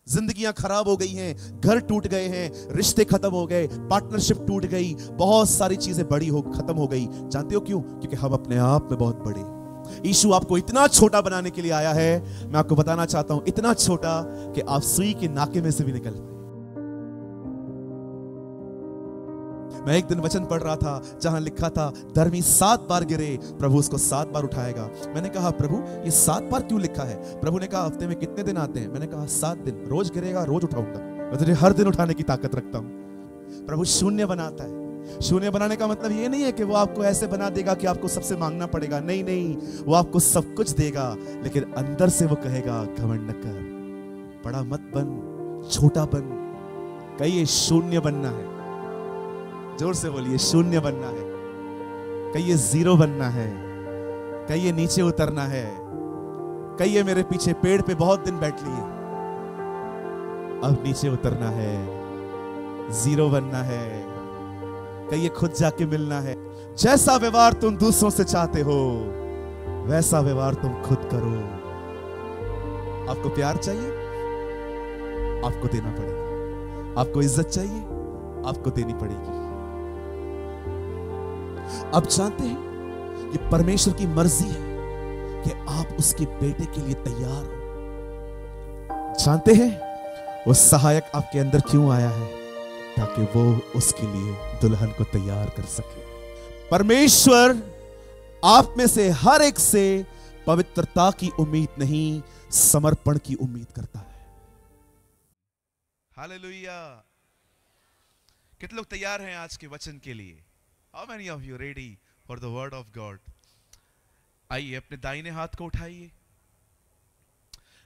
जिंदगियां खराब हो गई हैं, घर टूट गए हैं, रिश्ते खत्म हो गए, पार्टनरशिप टूट गई, बहुत सारी चीजें खत्म हो गई। जानते हो क्यों? क्योंकि हम अपने आप में बहुत बड़े। यीशु आपको इतना छोटा बनाने के लिए आया है। मैं आपको बताना चाहता हूं, इतना छोटा कि आप सुई के नाके में से भी निकल पाए। मैं एक दिन वचन पढ़ रहा था जहां लिखा था, धर्मी 7 बार गिरे, प्रभु उसको 7 बार उठाएगा। मैंने कहा, प्रभु ये 7 बार क्यों लिखा है? प्रभु ने कहा, हफ्ते में कितने दिन आते हैं? मैंने कहा 7 दिन। रोज गिरेगा, रोज उठाऊंगा, मैं तुझे हर दिन उठाने की ताकत रखता हूं। प्रभु शून्य बनाता है। शून्य बनाने का मतलब ये नहीं है कि वो आपको ऐसे बना देगा कि आपको सबसे मांगना पड़ेगा। नहीं नहीं, वो आपको सब कुछ देगा, लेकिन अंदर से वो कहेगा, घमंड न कर, बड़ा मत बन, छोटा बन। कहिए शून्य बनना है। जोर से बोलिए, शून्य बनना है। कहिए जीरो बनना है। कहिए नीचे उतरना है। कहिए मेरे पीछे पेड़ पे बहुत दिन बैठ लिए, अब नीचे उतरना है, जीरो बनना है। कहिए खुद जाके मिलना है। जैसा व्यवहार तुम दूसरों से चाहते हो, वैसा व्यवहार तुम खुद करो। आपको प्यार चाहिए, आपको देना पड़ेगा। आपको इज्जत चाहिए, आपको देनी पड़ेगी। अब जानते हैं कि परमेश्वर की मर्जी है कि आप उसके बेटे के लिए तैयार हो। जानते हैं वो सहायक आपके अंदर क्यों आया है? ताकि वो उसके लिए दुल्हन को तैयार कर सके। परमेश्वर आप में से हर एक से पवित्रता की उम्मीद नहीं, समर्पण की उम्मीद करता है। हालेलुया। कितने लोग तैयार हैं आज के वचन के लिए? How many of you ready for the word of God? आइए अपने दाहिने हाथ को उठाइए,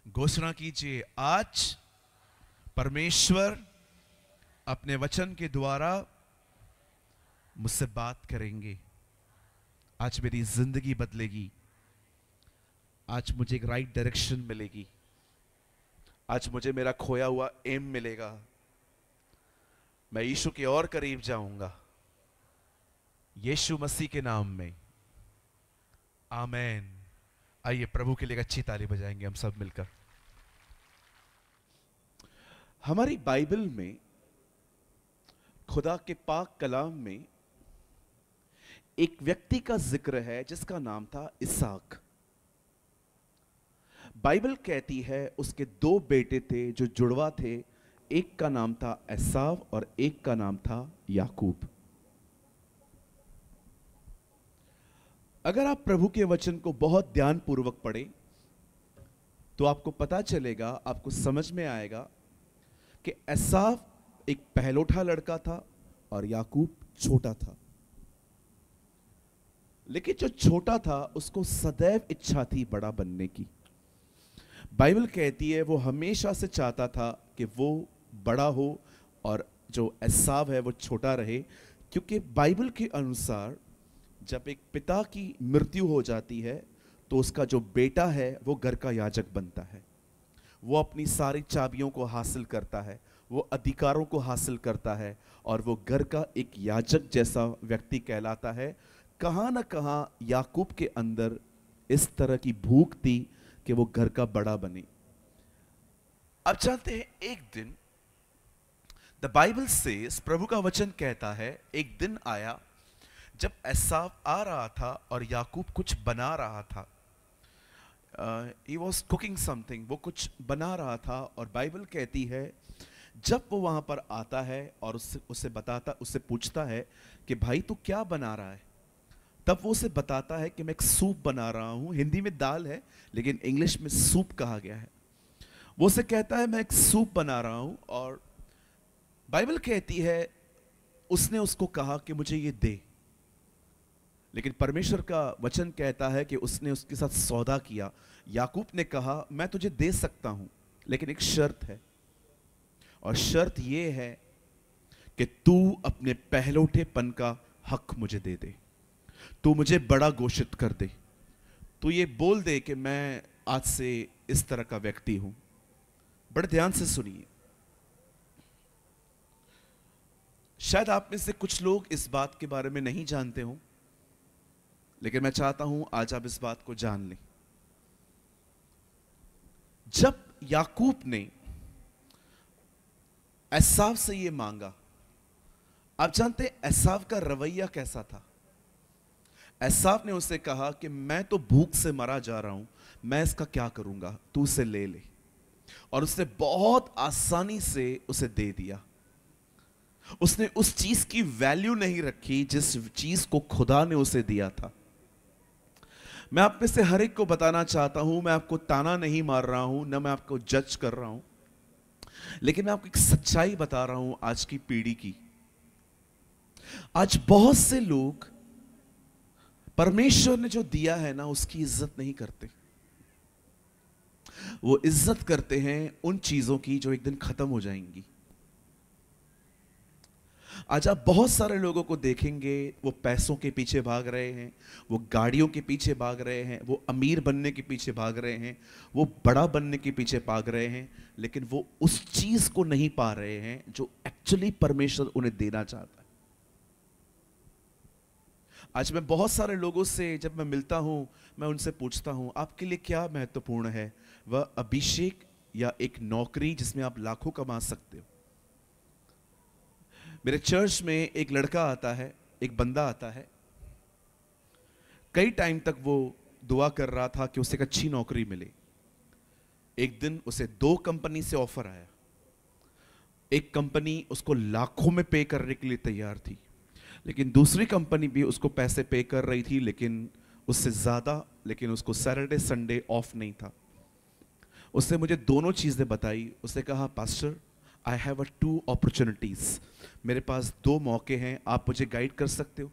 घोषणा कीजिए, आज परमेश्वर अपने वचन के द्वारा मुझसे बात करेंगे। आज मेरी जिंदगी बदलेगी। आज मुझे एक राइट डायरेक्शन मिलेगी। आज मुझे मेरा खोया हुआ एम मिलेगा। मैं यीशु के और करीब जाऊंगा, यीशु मसीह के नाम में, आमेन। आइए प्रभु के लिए अच्छी ताली बजाएंगे हम सब मिलकर। हमारी बाइबल में, खुदा के पाक कलाम में एक व्यक्ति का जिक्र है जिसका नाम था इसहाक। बाइबल कहती है उसके 2 बेटे थे जो जुड़वा थे। एक का नाम था एसाव और एक का नाम था याकूब। अगर आप प्रभु के वचन को बहुत ध्यानपूर्वक पढ़ें तो आपको पता चलेगा, आपको समझ में आएगा कि एसाव एक पहलौठा लड़का था और याकूब छोटा था। लेकिन जो छोटा था उसको सदैव इच्छा थी बड़ा बनने की। बाइबल कहती है वो हमेशा से चाहता था कि वो बड़ा हो और जो एसाव है वो छोटा रहे, क्योंकि बाइबल के अनुसार जब एक पिता की मृत्यु हो जाती है तो उसका जो बेटा है वो घर का याजक बनता है। वो अपनी सारी चाबियों को हासिल करता है, वो अधिकारों को हासिल करता है और वो घर का एक याजक जैसा व्यक्ति कहलाता है। कहां ना कहां याकूब के अंदर इस तरह की भूख थी कि वो घर का बड़ा बने। अब जानते हैं, एक दिन द बाइबल सेज, प्रभु का वचन कहता है, एक दिन आया जब एसाव आ रहा था और याकूब कुछ बना रहा था। he was cooking something, वो कुछ बना रहा था। और बाइबल कहती है जब वो वहां पर आता है और उससे पूछता है कि भाई तू क्या बना रहा है, तब वो उसे बताता है कि मैं एक सूप बना रहा हूं। हिंदी में दाल है लेकिन इंग्लिश में सूप कहा गया है। वो उसे कहता है मैं एक सूप बना रहा हूं, और बाइबल कहती है उसने उसको कहा कि मुझे ये दे। लेकिन परमेश्वर का वचन कहता है कि उसने उसके साथ सौदा किया। याकूब ने कहा मैं तुझे दे सकता हूं, लेकिन एक शर्त है, और शर्त यह है कि तू अपने पहलौठेपन का हक मुझे दे दे। तू मुझे बड़ा घोषित कर दे। तू ये बोल दे कि मैं आज से इस तरह का व्यक्ति हूं। बड़े ध्यान से सुनिए। शायद आप में से कुछ लोग इस बात के बारे में नहीं जानते हो, लेकिन मैं चाहता हूं आज आप इस बात को जान लें। जब याकूब ने एसाव से ये मांगा। आप जानते हैं एसाव का रवैया कैसा था? एसाव ने उसे कहा कि मैं तो भूख से मरा जा रहा हूं, मैं इसका क्या करूंगा, तू उसे ले ले। और उसने बहुत आसानी से उसे दे दिया। उसने उस चीज की वैल्यू नहीं रखी जिस चीज को खुदा ने उसे दिया था। मैं आप में से हर एक को बताना चाहता हूं, मैं आपको ताना नहीं मार रहा हूं, ना मैं आपको जज कर रहा हूं, लेकिन मैं आपको एक सच्चाई बता रहा हूं आज की पीढ़ी की। आज बहुत से लोग परमेश्वर ने जो दिया है ना, उसकी इज्जत नहीं करते। वो इज्जत करते हैं उन चीजों की जो एक दिन खत्म हो जाएंगी। आज आप बहुत सारे लोगों को देखेंगे, वो पैसों के पीछे भाग रहे हैं, वो गाड़ियों के पीछे भाग रहे हैं, वो अमीर बनने के पीछे भाग रहे हैं, वो बड़ा बनने के पीछे भाग रहे हैं, लेकिन वो उस चीज को नहीं पा रहे हैं जो एक्चुअली परमेश्वर उन्हें देना चाहता है। आज मैं बहुत सारे लोगों से जब मैं मिलता हूं, मैं उनसे पूछता हूं आपके लिए क्या महत्वपूर्ण है? वह अभिषेक या एक नौकरी जिसमें आप लाखों कमा सकते हो? मेरे चर्च में एक लड़का आता है, एक बंदा आता है, कई टाइम तक वो दुआ कर रहा था कि उसे एक अच्छी नौकरी मिले। एक दिन उसे 2 कंपनी से ऑफर आया। एक कंपनी उसको लाखों में पे करने के लिए तैयार थी, लेकिन दूसरी कंपनी भी उसको पैसे पे कर रही थी, लेकिन उससे ज्यादा, लेकिन उसको सैटरडे संडे ऑफ नहीं था। उसने मुझे दोनों चीजें बताई। उसने कहा पास्टर, आई हैव 2 अपॉर्चुनिटीज, मेरे पास 2 मौके हैं, आप मुझे गाइड कर सकते हो?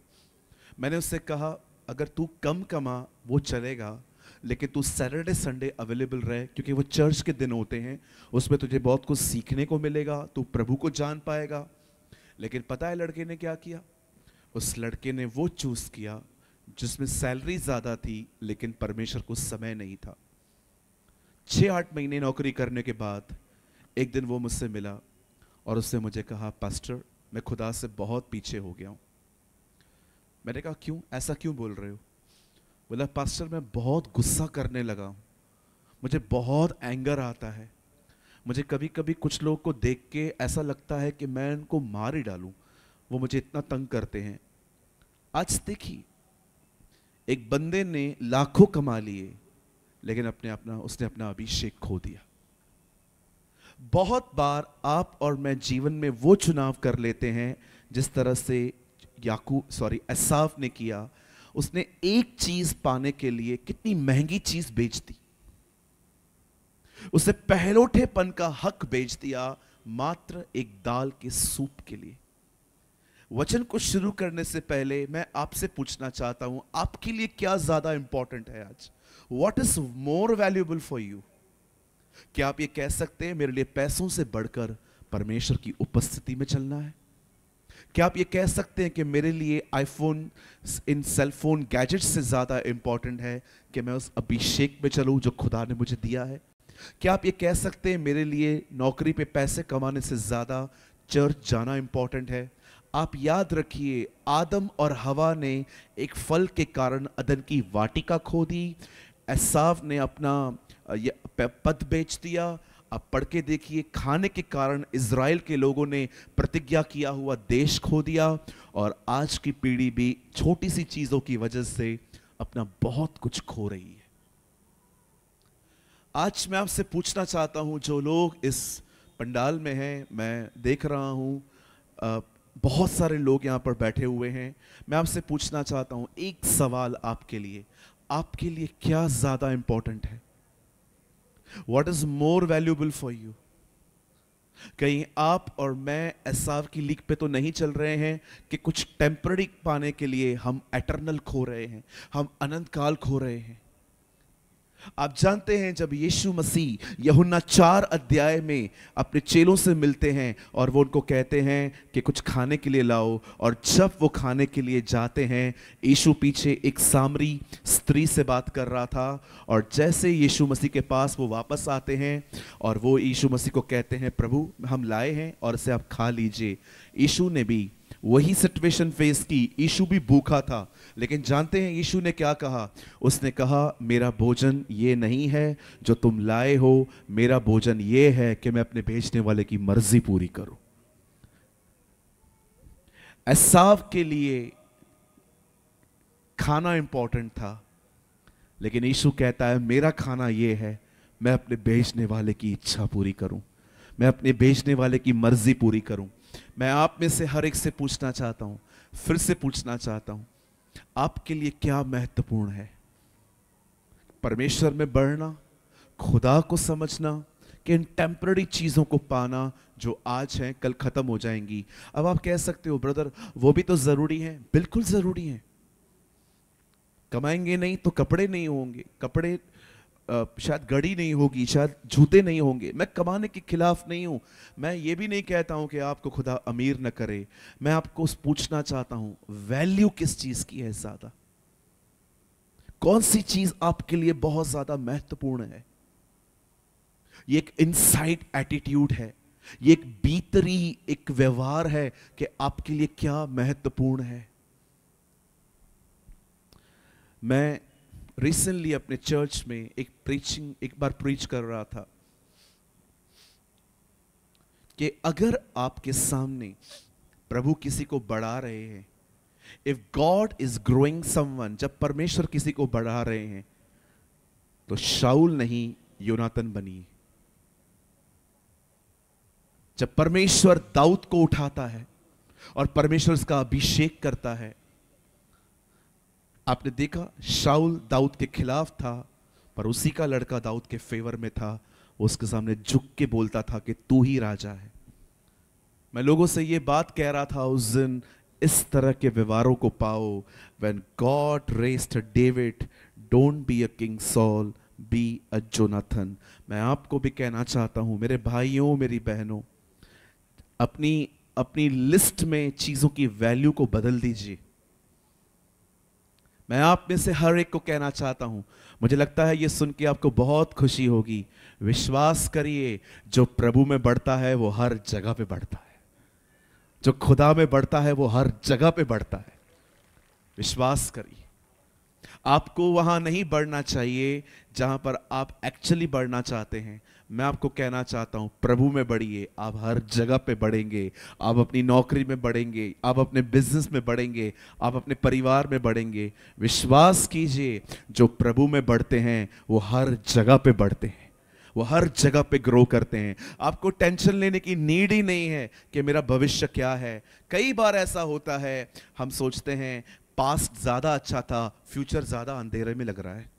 मैंने उससे कहा अगर तू कम कमा वो चलेगा, लेकिन तू सैटरडे संडे अवेलेबल रहे, क्योंकि वो चर्च के दिन होते हैं, उसमें तुझे बहुत कुछ सीखने को मिलेगा, तू प्रभु को जान पाएगा। लेकिन पता है लड़के ने क्या किया? उस लड़के ने वो चूज किया जिसमें सैलरी ज्यादा थी, लेकिन परमेश्वर को समय नहीं था। 6-8 महीने नौकरी करने के बाद एक दिन वो मुझसे मिला और उसने मुझे कहा पास्टर, मैं खुदा से बहुत पीछे हो गया हूं। मैंने कहा क्यों, ऐसा क्यों बोल रहे हो? बोला पास्टर, मैं बहुत गुस्सा करने लगा हूं, मुझे बहुत एंगर आता है, मुझे कभी कभी कुछ लोग को देख के ऐसा लगता है कि मैं उनको मार ही डालूं, वो मुझे इतना तंग करते हैं। आज देखिए, एक बंदे ने लाखों कमा लिए, लेकिन उसने अपना अभिषेक खो दिया। बहुत बार आप और मैं जीवन में वो चुनाव कर लेते हैं जिस तरह से एसाव ने किया। उसने एक चीज पाने के लिए कितनी महंगी चीज बेच दी। उसे पहलोठेपन का हक बेच दिया मात्र एक दाल के सूप के लिए। वचन को शुरू करने से पहले मैं आपसे पूछना चाहता हूं, आपके लिए क्या ज्यादा इंपॉर्टेंट है आज? What is more valuable for you? क्या आप ये कह सकते हैं मेरे लिए पैसों से बढ़कर परमेश्वर की उपस्थिति में चलना है? क्या आप ये कह सकते हैं कि मेरे लिए आईफोन, इन सेलफोन गैजेट्स से ज्यादा इंपॉर्टेंट है कि मैं उस अभिषेक में चलूं जो खुदा ने मुझे दिया है? क्या आप ये कह सकते हैं मेरे लिए नौकरी पे पैसे कमाने से ज्यादा चर्च जाना इंपॉर्टेंट है? आप याद रखिए, आदम और हवा ने एक फल के कारण अदन की वाटिका खो दी। एसाव ने अपना पद बेच दिया। आप पढ़ के देखिए, खाने के कारण इज़राइल के लोगों ने प्रतिज्ञा किया हुआ देश खो दिया। और आज की पीढ़ी भी छोटी सी चीजों की वजह से अपना बहुत कुछ खो रही है। आज मैं आपसे पूछना चाहता हूं, जो लोग इस पंडाल में हैं, मैं देख रहा हूं बहुत सारे लोग यहां पर बैठे हुए हैं, मैं आपसे पूछना चाहता हूं एक सवाल आपके लिए क्या ज्यादा इंपॉर्टेंट है? What is more valuable for you? कहीं आप और मैं एसाव की लीक पे तो नहीं चल रहे हैं कि कुछ टेम्पररी पाने के लिए हम एटर्नल खो रहे हैं, हम अनंत काल खो रहे हैं। आप जानते हैं, जब यीशु मसीह यूहन्ना 4 अध्याय में अपने चेलों से मिलते हैं और वो उनको कहते हैं कि कुछ खाने के लिए लाओ, और जब वो खाने के लिए जाते हैं, यीशु पीछे एक सामरी स्त्री से बात कर रहा था, और जैसे यीशु मसीह के पास वो वापस आते हैं और वो यीशु मसीह को कहते हैं, प्रभु हम लाए हैं और इसे आप खा लीजिए। यीशु ने भी वही सिचुएशन फेस की। यीशु भी भूखा था, लेकिन जानते हैं यीशु ने क्या कहा? उसने कहा, मेरा भोजन ये नहीं है जो तुम लाए हो, मेरा भोजन ये है कि मैं अपने भेजने वाले की मर्जी पूरी करूं। एसाव के लिए खाना इंपॉर्टेंट था, लेकिन यीशु कहता है मेरा खाना यह है, मैं अपने भेजने वाले की इच्छा पूरी करूं, मैं अपने भेजने वाले की मर्जी पूरी करूं। मैं आप में से हर एक से पूछना चाहता हूं, फिर से पूछना चाहता हूं, आपके लिए क्या महत्वपूर्ण है? परमेश्वर में बढ़ना, खुदा को समझना, कि इन टेम्पररी चीजों को पाना जो आज हैं कल खत्म हो जाएंगी? अब आप कह सकते हो ब्रदर वो भी तो जरूरी है। बिल्कुल जरूरी है। कमाएंगे नहीं तो कपड़े नहीं होंगे, कपड़े शायद घड़ी नहीं होगी, शायद जूते नहीं होंगे। मैं कमाने के खिलाफ नहीं हूं। मैं ये भी नहीं कहता हूं कि आपको खुदा अमीर न करे। मैं आपको पूछना चाहता हूं वैल्यू किस चीज की है ज्यादा? कौन सी चीज आपके लिए बहुत ज्यादा महत्वपूर्ण है? ये एक इनसाइड एटीट्यूड है, ये एक भीतरी एक व्यवहार है कि आपके लिए क्या महत्वपूर्ण है। मैं रिसेंटली अपने चर्च में एक बार प्रीच कर रहा था कि अगर आपके सामने प्रभु किसी को बढ़ा रहे हैं, if God is growing someone, जब परमेश्वर किसी को बढ़ा रहे हैं तो शाऊल नहीं योनातन बनिए। जब परमेश्वर दाऊद को उठाता है और परमेश्वर उसका अभिषेक करता है, आपने देखा शाऊल दाऊद के खिलाफ था, पर उसी का लड़का दाऊद के फेवर में था। वो उसके सामने झुक के बोलता था कि तू ही राजा है। मैं लोगों से ये बात कह रहा था उस दिन, इस तरह के व्यवहारों को पाओ। When God raised David, don't be a king sol, be a Jonathan. मैं आपको भी कहना चाहता हूं मेरे भाइयों मेरी बहनों, अपनी अपनी लिस्ट में चीजों की वैल्यू को बदल दीजिए। मैं आप में से हर एक को कहना चाहता हूं, मुझे लगता है ये सुन के आपको बहुत खुशी होगी। विश्वास करिए, जो प्रभु में बढ़ता है वो हर जगह पे बढ़ता है। जो खुदा में बढ़ता है वो हर जगह पे बढ़ता है। विश्वास करिए। आपको वहां नहीं बढ़ना चाहिए जहां पर आप एक्चुअली बढ़ना चाहते हैं। मैं आपको कहना चाहता हूं प्रभु में बढ़िए, आप हर जगह पे बढ़ेंगे। आप अपनी नौकरी में बढ़ेंगे, आप अपने बिजनेस में बढ़ेंगे, आप अपने परिवार में बढ़ेंगे। विश्वास कीजिए, जो प्रभु में बढ़ते हैं वो हर जगह पे बढ़ते हैं, वो हर जगह पे ग्रो करते हैं। आपको टेंशन लेने की नीड ही नहीं है कि मेरा भविष्य क्या है। कई बार ऐसा होता है, हम सोचते हैं पास्ट ज्यादा अच्छा था, फ्यूचर ज्यादा अंधेरे में लग रहा है।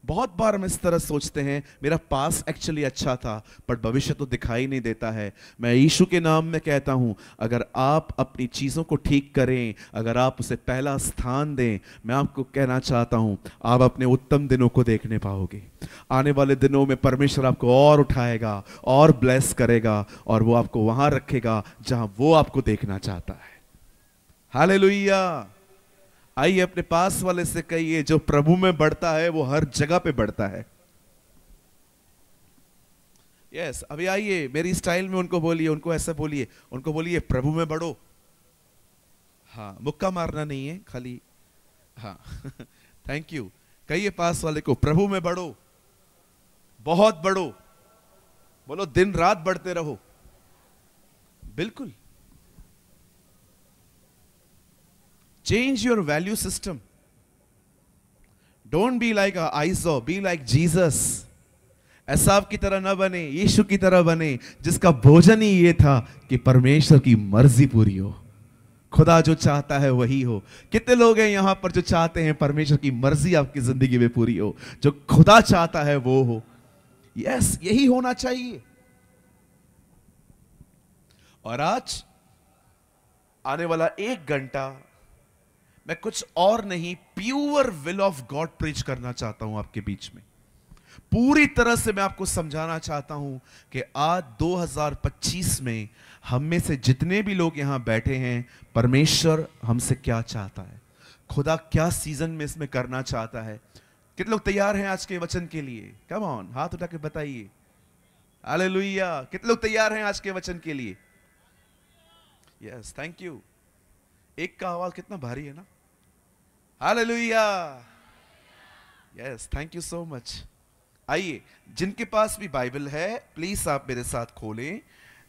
बहुत बार हम इस तरह सोचते हैं मेरा पास्ट एक्चुअली अच्छा था, पर भविष्य तो दिखाई नहीं देता है। मैं यीशु के नाम में कहता हूं, अगर आप अपनी चीजों को ठीक करें, अगर आप उसे पहला स्थान दें, मैं आपको कहना चाहता हूं आप अपने उत्तम दिनों को देखने पाओगे। आने वाले दिनों में परमेश्वर आपको और उठाएगा और ब्लेस करेगा, और वो आपको वहां रखेगा जहां वो आपको देखना चाहता है। हालेलुया। आइए अपने पास वाले से कहिए, जो प्रभु में बढ़ता है वो हर जगह पे बढ़ता है। यस, अभी आइए मेरी स्टाइल में उनको बोलिए, उनको ऐसा बोलिए, उनको बोलिए प्रभु में बढ़ो। हाँ, मुक्का मारना नहीं है खाली। हाँ थैंक यू। कहिए पास वाले को प्रभु में बढ़ो, बहुत बढ़ो। बोलो दिन रात बढ़ते रहो। बिल्कुल। Change your value system. Don't be like Isaiah, be like Jesus. एसाव की तरह ना बने, यीशु की तरह बने, जिसका भोजन ही ये था कि परमेश्वर की मर्जी पूरी हो, खुदा जो चाहता है वही हो। कितने लोग हैं यहां पर जो चाहते हैं परमेश्वर की मर्जी आपकी जिंदगी में पूरी हो, जो खुदा चाहता है वो हो। यस, यही होना चाहिए। और आज आने वाला 1 घंटा मैं कुछ और नहीं, pure will of God preach करना चाहता हूं आपके बीच में। पूरी तरह से मैं आपको समझाना चाहता हूं कि आज 2025 में हम में से जितने भी लोग यहां बैठे हैं, परमेश्वर हमसे क्या चाहता है, खुदा क्या सीजन में इसमें करना चाहता है। कितने लोग तैयार हैं आज के वचन के लिए? कम ऑन, हाथ उठा के बताइए। हालेलुया। कितने लोग तैयार हैं आज के वचन के लिए? Yes, thank you. एक का आवाज कितना भारी है ना। Hallelujah. Yes, thank you so much. आइए, जिनके पास भी बाइबल है प्लीज आप मेरे साथ खोलें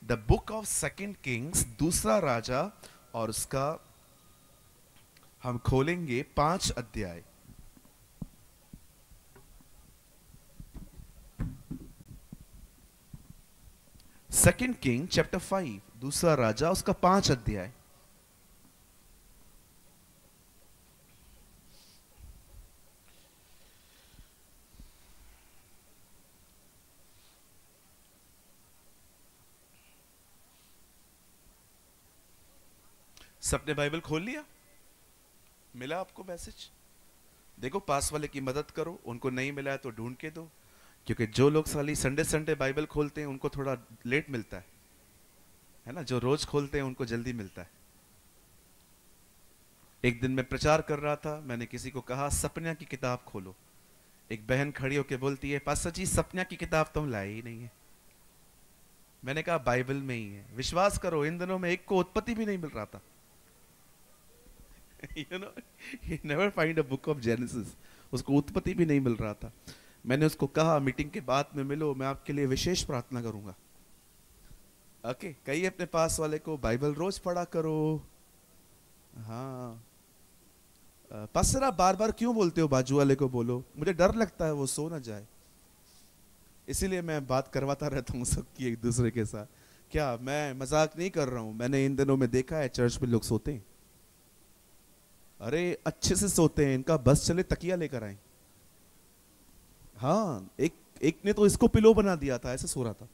the book of second Kings, दूसरा राजा, और उसका हम खोलेंगे 5 अध्याय। सेकंड किंग चैप्टर 5, दूसरा राजा, उसका 5 अध्याय। सबने बाइबल खोल लिया? मिला आपको मैसेज? देखो, पास वाले की मदद करो, उनको नहीं मिला है तो ढूंढ के दो, क्योंकि जो लोग साली संडे संडे बाइबल खोलते हैं उनको थोड़ा लेट मिलता है ना? जो रोज खोलते हैं उनको जल्दी मिलता है। एक दिन मैं प्रचार कर रहा था, मैंने किसी को कहा सपना की किताब खोलो। एक बहन खड़ी होकर बोलती है, पास्टर जी सपना की किताब तो हम लाए ही नहीं है। मैंने कहा बाइबल में ही है। विश्वास करो, इन दिनों में एक को उत्पत्ति भी नहीं मिल रहा था। you know, you never find a book of Genesis. उसको उत्पत्ति भी नहीं मिल रहा था। मैंने उसको कहा मीटिंग के बाद में मिलो, मैं आपके लिए विशेष प्रार्थना करूंगा। ओके, कहिए अपने पास वाले को बाइबल रोज पढ़ा करो। हाँ, पास्टर आप बार बार क्यों बोलते हो? बाजू वाले को बोलो, मुझे डर लगता है वो सो ना जाए, इसीलिए मैं बात करवाता रहता हूँ सबकी एक दूसरे के साथ। क्या मैं मजाक नहीं कर रहा हूँ? मैंने इन दिनों में देखा है चर्च में लोग सोते हैं, अरे अच्छे से सोते हैं, इनका बस चले तकिया लेकर आए। हाँ, एक ने तो इसको पिलो बना दिया था, ऐसे सो रहा था।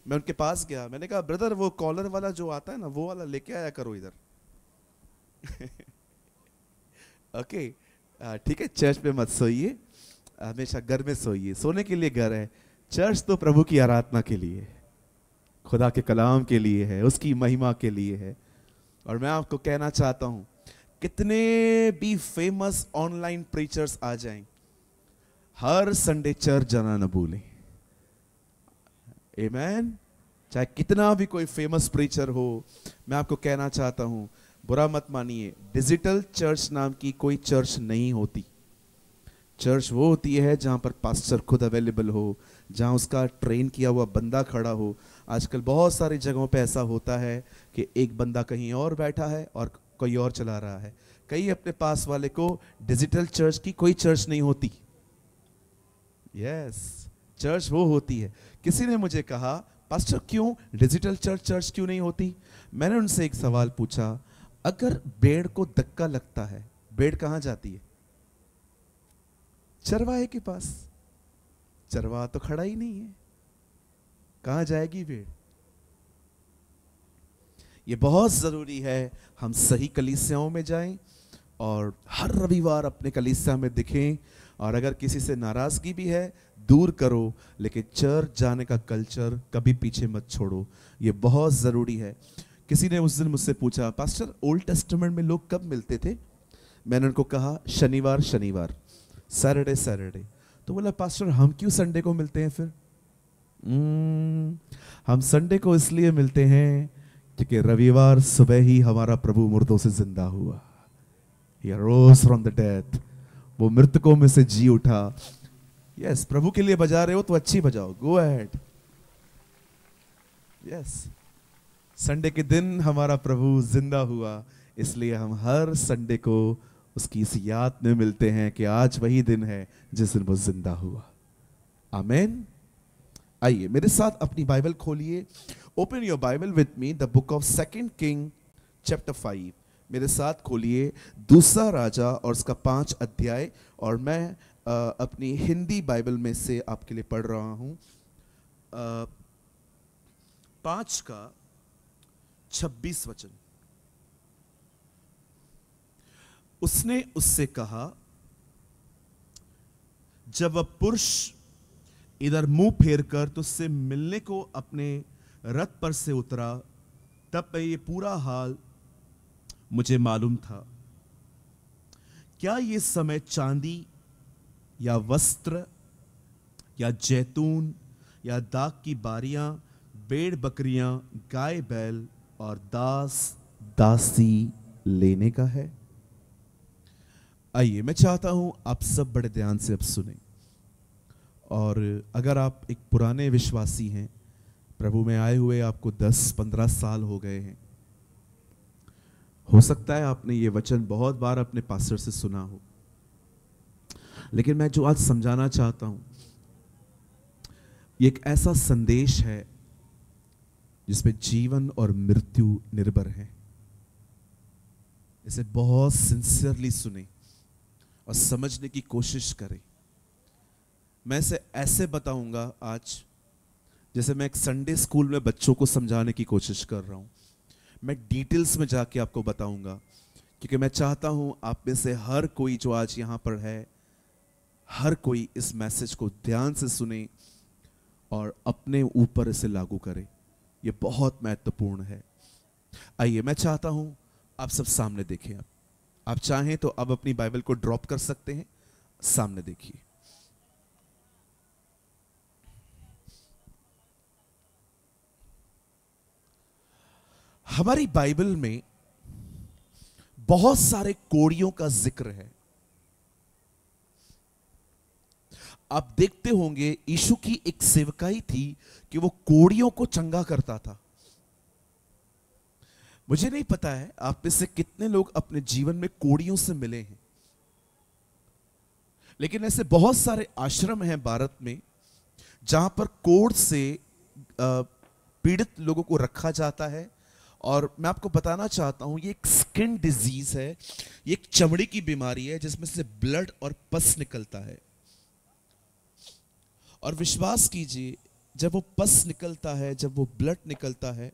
मैं उनके पास गया, मैंने कहा ब्रदर वो कॉलर वाला जो आता है ना, वो वाला लेके आया करो इधर। ओके, ठीक है, चर्च में मत सोइए, हमेशा घर में सोइए। सोने के लिए घर है, चर्च तो प्रभु की आराधना के लिए, खुदा के कलाम के लिए है, उसकी महिमा के लिए है। और मैं आपको कहना चाहता हूं, कितने भी फेमस ऑनलाइन प्रीचर्स आ जाएं, हर संडे चर्च जाना न भूलें। आमेन। चाहे कितना भी कोई फेमस प्रीचर हो, मैं आपको कहना चाहता हूं, बुरा मत मानिए, डिजिटल चर्च नाम की कोई चर्च नहीं होती। चर्च वो होती है जहां पर पास्टर खुद अवेलेबल हो, जहां उसका ट्रेन किया हुआ बंदा खड़ा हो। आजकल बहुत सारी जगहों पे ऐसा होता है कि एक बंदा कहीं और बैठा है और कोई और चला रहा है। कहीं अपने पास वाले को, डिजिटल चर्च की कोई चर्च नहीं होती। यस, चर्च वो होती है। किसी ने मुझे कहा पास्टर क्यों डिजिटल चर्च क्यों नहीं होती? मैंने उनसे एक सवाल पूछा, अगर भेड़ को धक्का लगता है, भेड़ कहां जाती है? चरवाहे के पास। चरवाहा तो खड़ा ही नहीं है, कहां जाएगी भेड़? ये बहुत जरूरी है हम सही कलीसियाओं में जाएं और हर रविवार अपने कलीसिया में दिखें। और अगर किसी से नाराजगी भी है, दूर करो, लेकिन चर्च जाने का कल्चर कभी पीछे मत छोड़ो, ये बहुत जरूरी है। किसी ने उस दिन मुझसे पूछा, पास्टर ओल्ड टेस्टामेंट में लोग कब मिलते थे? मैंने उनको कहा शनिवार शनिवार, सैटरडे सैटरडे। तो बोला पास्टर हम क्यों संडे को मिलते हैं फिर? हम संडे को इसलिए मिलते हैं क्योंकि रविवार सुबह ही हमारा प्रभु मुर्दों से जिंदा हुआ। He arose from the dead, वो मृतकों में से जी उठा। यस, प्रभु के लिए बजा रहे हो तो अच्छी बजाओ, गो अहेड। यस, संडे के दिन हमारा प्रभु जिंदा हुआ, इसलिए हम हर संडे को उसकी इस याद में मिलते हैं कि आज वही दिन है जिस दिन वो जिंदा हुआ। आमेन। आइए मेरे साथ अपनी बाइबल खोलिए, open your Bible with me, the book of second king chapter 5। मेरे साथ खोलिए दूसरा राजा और उसका 5 अध्याय। और मैं अपनी हिंदी बाइबल में से आपके लिए पढ़ रहा हूं, 5 का 26 वचन। उसने उससे कहा, जब वह पुरुष इधर मुंह फेर कर तुझसे मिलने को अपने रथ पर से उतरा, तब ये पूरा हाल मुझे मालूम था। क्या ये समय चांदी या वस्त्र या जैतून या दाख की बारियां, भेड़ बकरियां, गाय बैल और दास दासी लेने का है? आइए, मैं चाहता हूं आप सब बड़े ध्यान से अब सुने। और अगर आप एक पुराने विश्वासी हैं, प्रभु में आए हुए आपको 10-15 साल हो गए हैं। हो सकता है आपने ये वचन बहुत बार अपने पास्टर से सुना हो, लेकिन मैं जो आज समझाना चाहता हूं, ये एक ऐसा संदेश है जिसमें जीवन और मृत्यु निर्भर है। इसे बहुत सिंसियरली सुने और समझने की कोशिश करें। मैं इसे ऐसे बताऊंगा आज जैसे मैं एक संडे स्कूल में बच्चों को समझाने की कोशिश कर रहा हूं। मैं डिटेल्स में जाके आपको बताऊंगा, क्योंकि मैं चाहता हूं आप में से हर कोई जो आज यहां पर है, हर कोई इस मैसेज को ध्यान से सुने और अपने ऊपर इसे लागू करे। यह बहुत महत्वपूर्ण है। आइए, मैं चाहता हूं आप सब सामने देखें। आप चाहें तो अब अपनी बाइबल को ड्रॉप कर सकते हैं, सामने देखिए। हमारी बाइबल में बहुत सारे कोड़ियों का जिक्र है। आप देखते होंगे यीशु की एक सेवकाई थी कि वो कोड़ियों को चंगा करता था। मुझे नहीं पता है आप में से कितने लोग अपने जीवन में कोड़ियों से मिले हैं, लेकिन ऐसे बहुत सारे आश्रम हैं भारत में जहां पर कोढ़ से पीड़ित लोगों को रखा जाता है। और मैं आपको बताना चाहता हूं, ये एक स्किन डिजीज है, ये एक चमड़ी की बीमारी है जिसमें से ब्लड और पस निकलता है। और विश्वास कीजिए, जब वो पस निकलता है, जब वो ब्लड निकलता है,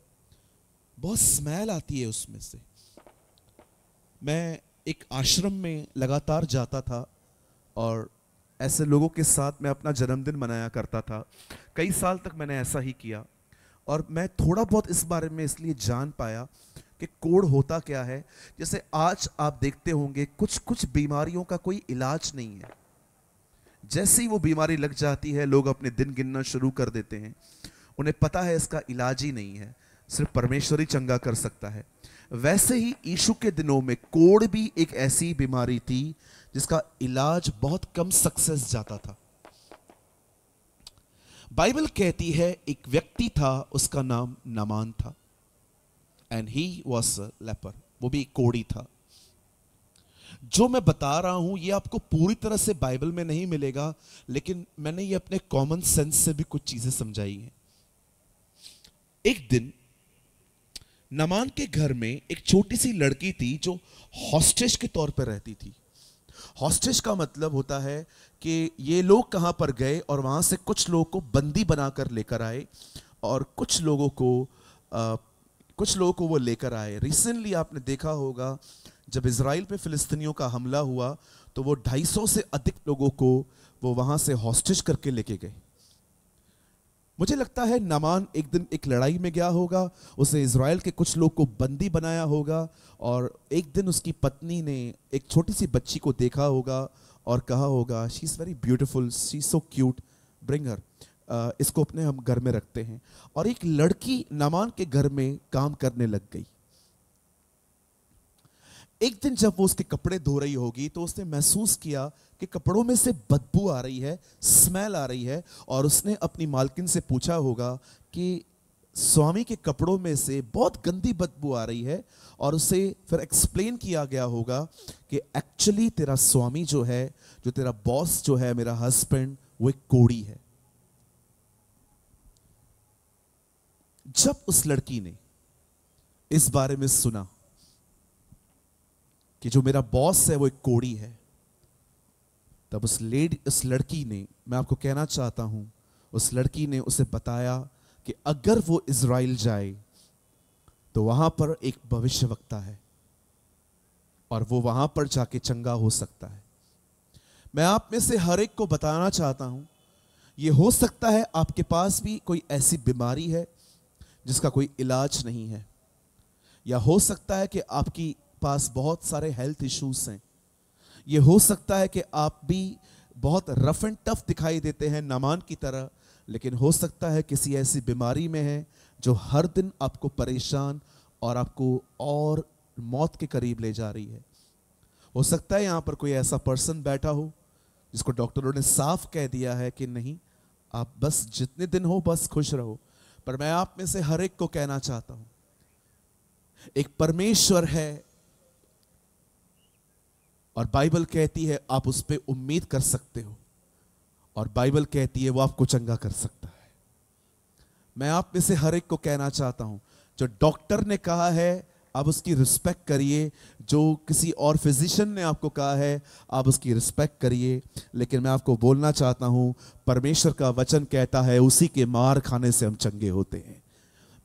बहुत स्मेल आती है उसमें से। मैं एक आश्रम में लगातार जाता था और ऐसे लोगों के साथ मैं अपना जन्मदिन मनाया करता था। कई साल तक मैंने ऐसा ही किया और मैं थोड़ा बहुत इस बारे में इसलिए जान पाया कि कोढ़ होता क्या है। जैसे आज आप देखते होंगे कुछ कुछ बीमारियों का कोई इलाज नहीं है। जैसे ही वो बीमारी लग जाती है, लोग अपने दिन गिनना शुरू कर देते हैं। उन्हें पता है इसका इलाज ही नहीं है, सिर्फ परमेश्वर ही चंगा कर सकता है। वैसे ही यीशु के दिनों में कोढ़ भी एक ऐसी बीमारी थी जिसका इलाज बहुत कम सक्सेस जाता था। बाइबल कहती है एक व्यक्ति था, उसका नाम नामान था, and he was a leper. वो भी एक कोढ़ी था। जो मैं बता रहा हूं ये आपको पूरी तरह से बाइबल में नहीं मिलेगा, लेकिन मैंने ये अपने कॉमन सेंस से भी कुछ चीजें समझाई हैं। एक दिन नामान के घर में एक छोटी सी लड़की थी जो हॉस्टेज के तौर पर रहती थी। हॉस्टेज का मतलब होता है कि ये लोग कहां पर गए और वहां से कुछ लोगों को बंदी बनाकर लेकर आए और कुछ लोगों को वो लेकर आए। रिसेंटली आपने देखा होगा जब इजराइल पे फिलिस्तीनियों का हमला हुआ तो वो 250 से अधिक लोगों को वो वहां से हॉस्टेज करके लेके गए। मुझे लगता है नामान एक दिन एक लड़ाई में गया होगा, उसे इजराइल के कुछ लोग को बंदी बनाया होगा और एक दिन उसकी पत्नी ने एक छोटी सी बच्ची को देखा होगा और कहा होगा, she is very beautiful, she is so cute, bring her, इसको अपने हम घर में रखते हैं। और एक लड़की नामान के घर में काम करने लग गई। एक दिन जब वो उसके कपड़े धो रही होगी तो उसने महसूस किया कि कपड़ों में से बदबू आ रही है, स्मेल आ रही है, और उसने अपनी मालकिन से पूछा होगा कि स्वामी के कपड़ों में से बहुत गंदी बदबू आ रही है। और उसे फिर एक्सप्लेन किया गया होगा कि एक्चुअली तेरा स्वामी जो है, जो तेरा बॉस जो है, मेरा हस्बैंड, वो एक कोढ़ी है। जब उस लड़की ने इस बारे में सुना कि जो मेरा बॉस है वो एक कोढ़ी है, तब उस लड़की ने, मैं आपको कहना चाहता हूं, उस लड़की ने उसे बताया कि अगर वो इजराइल जाए तो वहां पर एक भविष्यवक्ता है और वो वहां पर जाके चंगा हो सकता है। मैं आप में से हर एक को बताना चाहता हूं, ये हो सकता है आपके पास भी कोई ऐसी बीमारी है जिसका कोई इलाज नहीं है, या हो सकता है कि आपकी पास बहुत सारे हेल्थ इश्यूज हैं। ये हो सकता है कि आप भी बहुत रफ एंड टफ दिखाई देते हैं नामान की तरह, लेकिन हो सकता है किसी ऐसी बीमारी में है जो हर दिन आपको परेशान और आपको और मौत के करीब ले जा रही है। हो सकता है यहां पर कोई ऐसा पर्सन बैठा हो जिसको डॉक्टरों ने साफ कह दिया है कि नहीं, आप बस जितने दिन हो बस खुश रहो, पर मैं आप में से हर एक को कहना चाहता हूं, एक परमेश्वर है और बाइबल कहती है आप उस पर उम्मीद कर सकते हो, और बाइबल कहती है वो आपको चंगा कर सकता है। मैं आप में से हर एक को कहना चाहता हूं, जो डॉक्टर ने कहा है आप उसकी रिस्पेक्ट करिए, जो किसी और फिजिशियन ने आपको कहा है आप उसकी रिस्पेक्ट करिए, लेकिन मैं आपको बोलना चाहता हूं परमेश्वर का वचन कहता है उसी के मार खाने से हम चंगे होते हैं।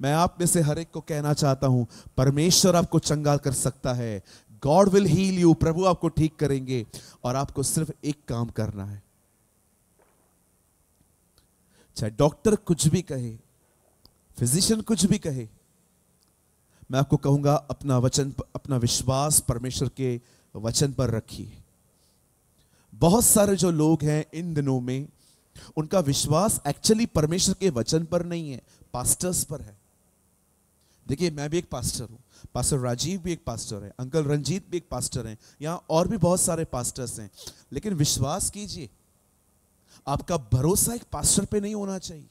मैं आप में से हर एक को कहना चाहता हूं परमेश्वर आपको चंगा कर सकता है। गॉड विल हील यू, प्रभु आपको ठीक करेंगे, और आपको सिर्फ एक काम करना है। चाहे डॉक्टर कुछ भी कहे, फिजिशियन कुछ भी कहे, मैं आपको कहूंगा अपना वचन, अपना विश्वास परमेश्वर के वचन पर रखिए। बहुत सारे जो लोग हैं इन दिनों में, उनका विश्वास एक्चुअली परमेश्वर के वचन पर नहीं है, पास्टर्स पर है। देखिए मैं भी एक पास्टर हूं, पास्टर राजीव भी एक पास्टर है, अंकल रंजीत भी एक पास्टर हैं, यहां और भी बहुत सारे पास्टर्स हैं, लेकिन विश्वास कीजिए आपका भरोसा एक पास्टर पे नहीं होना चाहिए।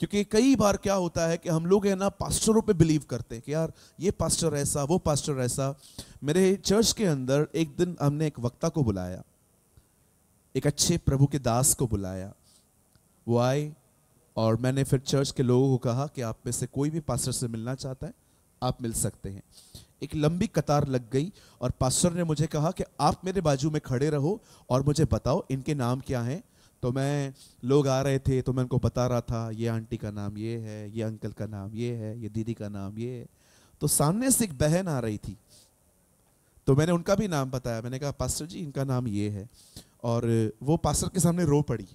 क्योंकि कई बार क्या होता है कि हम लोग है ना पास्टरों पे बिलीव करते हैं कि यार ये पास्टर ऐसा, वो पास्टर ऐसा। मेरे चर्च के अंदर एक दिन हमने एक वक्ता को बुलाया, एक अच्छे प्रभु के दास को बुलाया, वो आए और मैंने फिर चर्च के लोगों को कहा कि आप में से कोई भी पास्टर से मिलना चाहता है आप मिल सकते हैं। एक लंबी कतार लग गई और पास्टर ने मुझे कहा कि आप मेरे बाजू में खड़े रहो और मुझे बताओ इनके नाम क्या हैं। तो मैं, लोग आ रहे थे तो मैं उनको बता रहा था, ये आंटी का नाम ये है, ये अंकल का नाम ये है, ये दीदी का नाम ये है। तो सामने से एक बहन आ रही थी तो मैंने उनका भी नाम बताया, मैंने कहा पास्टर जी इनका नाम ये है, और वो पास्टर के सामने रो पड़ी।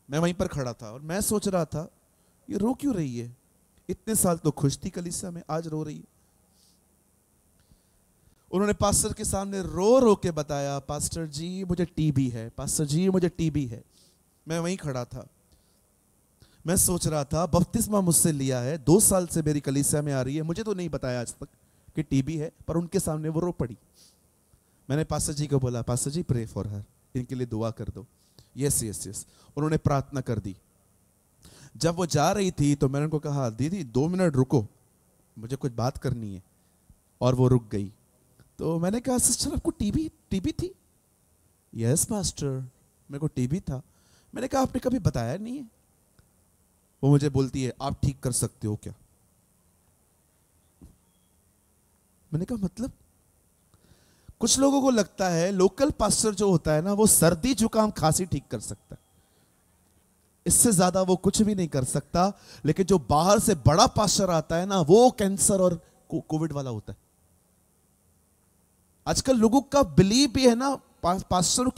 मैं वहीं पर खड़ा था और मैं सोच रहा था ये रो क्यों रही है, इतने साल तो खुश थी कलीसिया में, आज रो रही है। उन्होंने पास्टर के सामने रो रो के बताया, पास्टर जी मुझे टीबी है, पास्टर जी मुझे टीबी है। मैं वहीं खड़ा था, मैं सोच रहा था बपतिस्मा मुझसे लिया है, 2 साल से मेरी कलीसिया में आ रही है, मुझे तो नहीं बताया आज तक कि टीबी है, पर उनके सामने वो रो पड़ी। मैंने पास्टर जी को बोला, pastor ji pray for her, इनके लिए दुआ कर दो। यस यस यस, उन्होंने प्रार्थना कर दी। जब वो जा रही थी तो मैंने उनको कहा, दीदी 2 मिनट रुको, मुझे कुछ बात करनी है, और वो रुक गई। तो मैंने कहा सिस्टर आपको टीबी थी? यस मास्टर मेरे को टीबी था। मैंने कहा आपने कभी बताया नहीं है? वो मुझे बोलती है आप ठीक कर सकते हो क्या? मैंने कहा मतलब? कुछ लोगों को लगता है लोकल पास्टर जो होता है ना वो सर्दी जुकाम खांसी ठीक कर सकता है, इससे ज्यादा वो कुछ भी नहीं कर सकता। लेकिन जो बाहर से बड़ा पास्टर आता है ना वो कैंसर और कोविड वाला होता है। आजकल लोगों का बिलीव भी है ना पास्टरों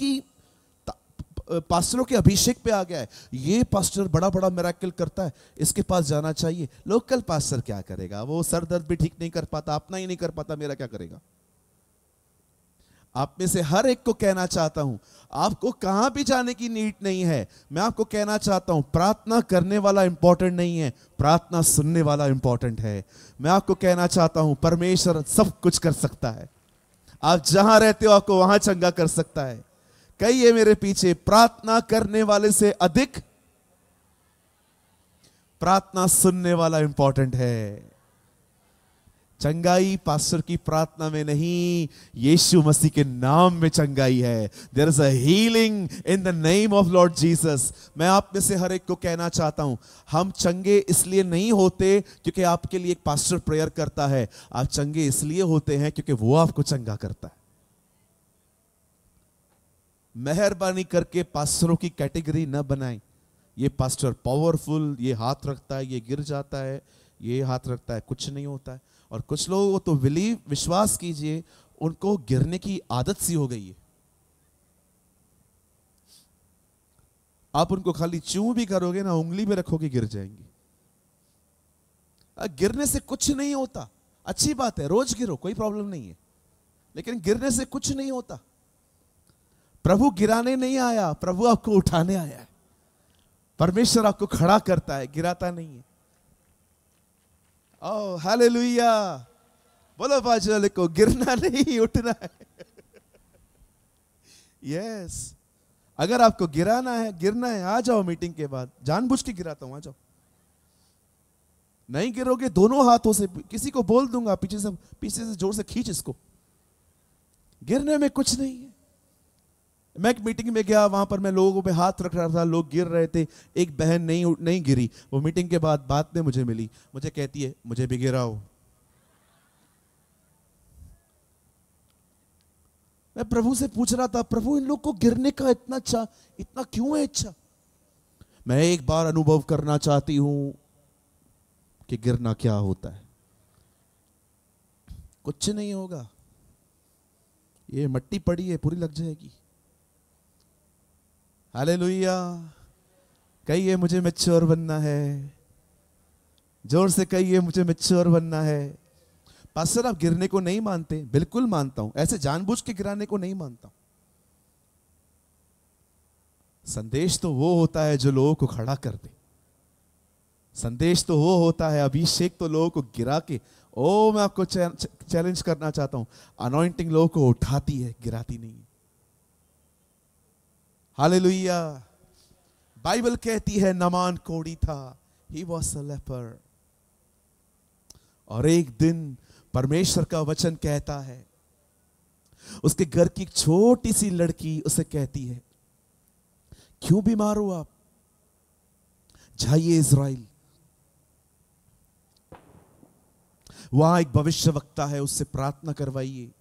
के अभिषेक पे आ गया है, ये पास्टर बड़ा बड़ा मिरेकल करता है, इसके पास जाना चाहिए। लोकल पास्टर क्या करेगा, वो सर दर्द भी ठीक नहीं कर पाता, अपना ही नहीं कर पाता, मेरा क्या करेगा। आप में से हर एक को कहना चाहता हूं आपको कहां भी जाने की नीड नहीं है। मैं आपको कहना चाहता हूं प्रार्थना करने वाला इंपॉर्टेंट नहीं है, प्रार्थना सुनने वाला इंपॉर्टेंट है। मैं आपको कहना चाहता हूं परमेश्वर सब कुछ कर सकता है, आप जहां रहते हो आपको वहां चंगा कर सकता है। कहिए मेरे पीछे, प्रार्थना करने वाले से अधिक प्रार्थना सुनने वाला इंपॉर्टेंट है। चंगाई पास्टर की प्रार्थना में नहीं, यीशु मसीह के नाम में चंगाई है। There is a healing in the name of Lord Jesus. मैं आप में से हर एक को कहना चाहता हूं हम चंगे इसलिए नहीं होते क्योंकि आपके लिए एक पास्टर प्रेयर करता है, आप चंगे इसलिए होते हैं क्योंकि वो आपको चंगा करता है। मेहरबानी करके पास्टरों की कैटेगरी न बनाएं, ये पास्टर पावरफुल, ये हाथ रखता है ये गिर जाता है, ये हाथ रखता है कुछ नहीं होता है। और कुछ लोगों को तो विश्वास कीजिए उनको गिरने की आदत सी हो गई है। आप उनको खाली चूं भी करोगे ना, उंगली में रखोगे गिर जाएंगे। गिरने से कुछ नहीं होता, अच्छी बात है रोज गिरो, कोई प्रॉब्लम नहीं है, लेकिन गिरने से कुछ नहीं होता। प्रभु गिराने नहीं आया, प्रभु आपको उठाने आया है। परमेश्वर आपको खड़ा करता है, गिराता नहीं है। ओह हालेलुया, बोलो बाजू वाले को गिरना नहीं उठना है। यस अगर आपको गिरना है आ जाओ मीटिंग के बाद, जानबूझ के गिराता हूं, आ जाओ। नहीं गिरोगे दोनों हाथों से, किसी को बोल दूंगा पीछे से जोर से खींच इसको, गिरने में कुछ नहीं है। मैं एक मीटिंग में गया, वहां पर मैं लोगों पे हाथ रख रहा था, लोग गिर रहे थे, एक बहन नहीं गिरी। वो मीटिंग के बाद बात में मुझे मिली, मुझे कहती है मुझे भी गिराओ। मैं प्रभु से पूछ रहा था, प्रभु इन लोग को गिरने का इतना क्यों है इच्छा? मैं एक बार अनुभव करना चाहती हूं कि गिरना क्या होता है। कुछ नहीं होगा, ये मट्टी पड़ी है, पूरी लग जाएगी। हालेलुया। कहिए मुझे मैच्योर बनना है, जोर से कहिए मुझे मैच्योर बनना है। पास्टर आप गिरने को नहीं मानते? बिल्कुल मानता हूं, ऐसे जानबूझ के गिराने को नहीं मानता हूं। संदेश तो वो होता है जो लोगों को खड़ा कर दे। संदेश तो वो होता है, अभिषेक तो लोगों को गिरा के, मैं आपको चैलेंज करना चाहता हूं, अनॉइंटिंग लोगों को उठाती है, गिराती नहीं है। हालेलुया। बाइबल कहती है नामान कोढ़ी था, ही वॉज अ लेपर। और एक दिन परमेश्वर का वचन कहता है, उसके घर की एक छोटी सी लड़की उसे कहती है, क्यों बीमार हो आप? जाइए इज़राइल, वहां एक भविष्यवक्ता है, उससे प्रार्थना करवाइए।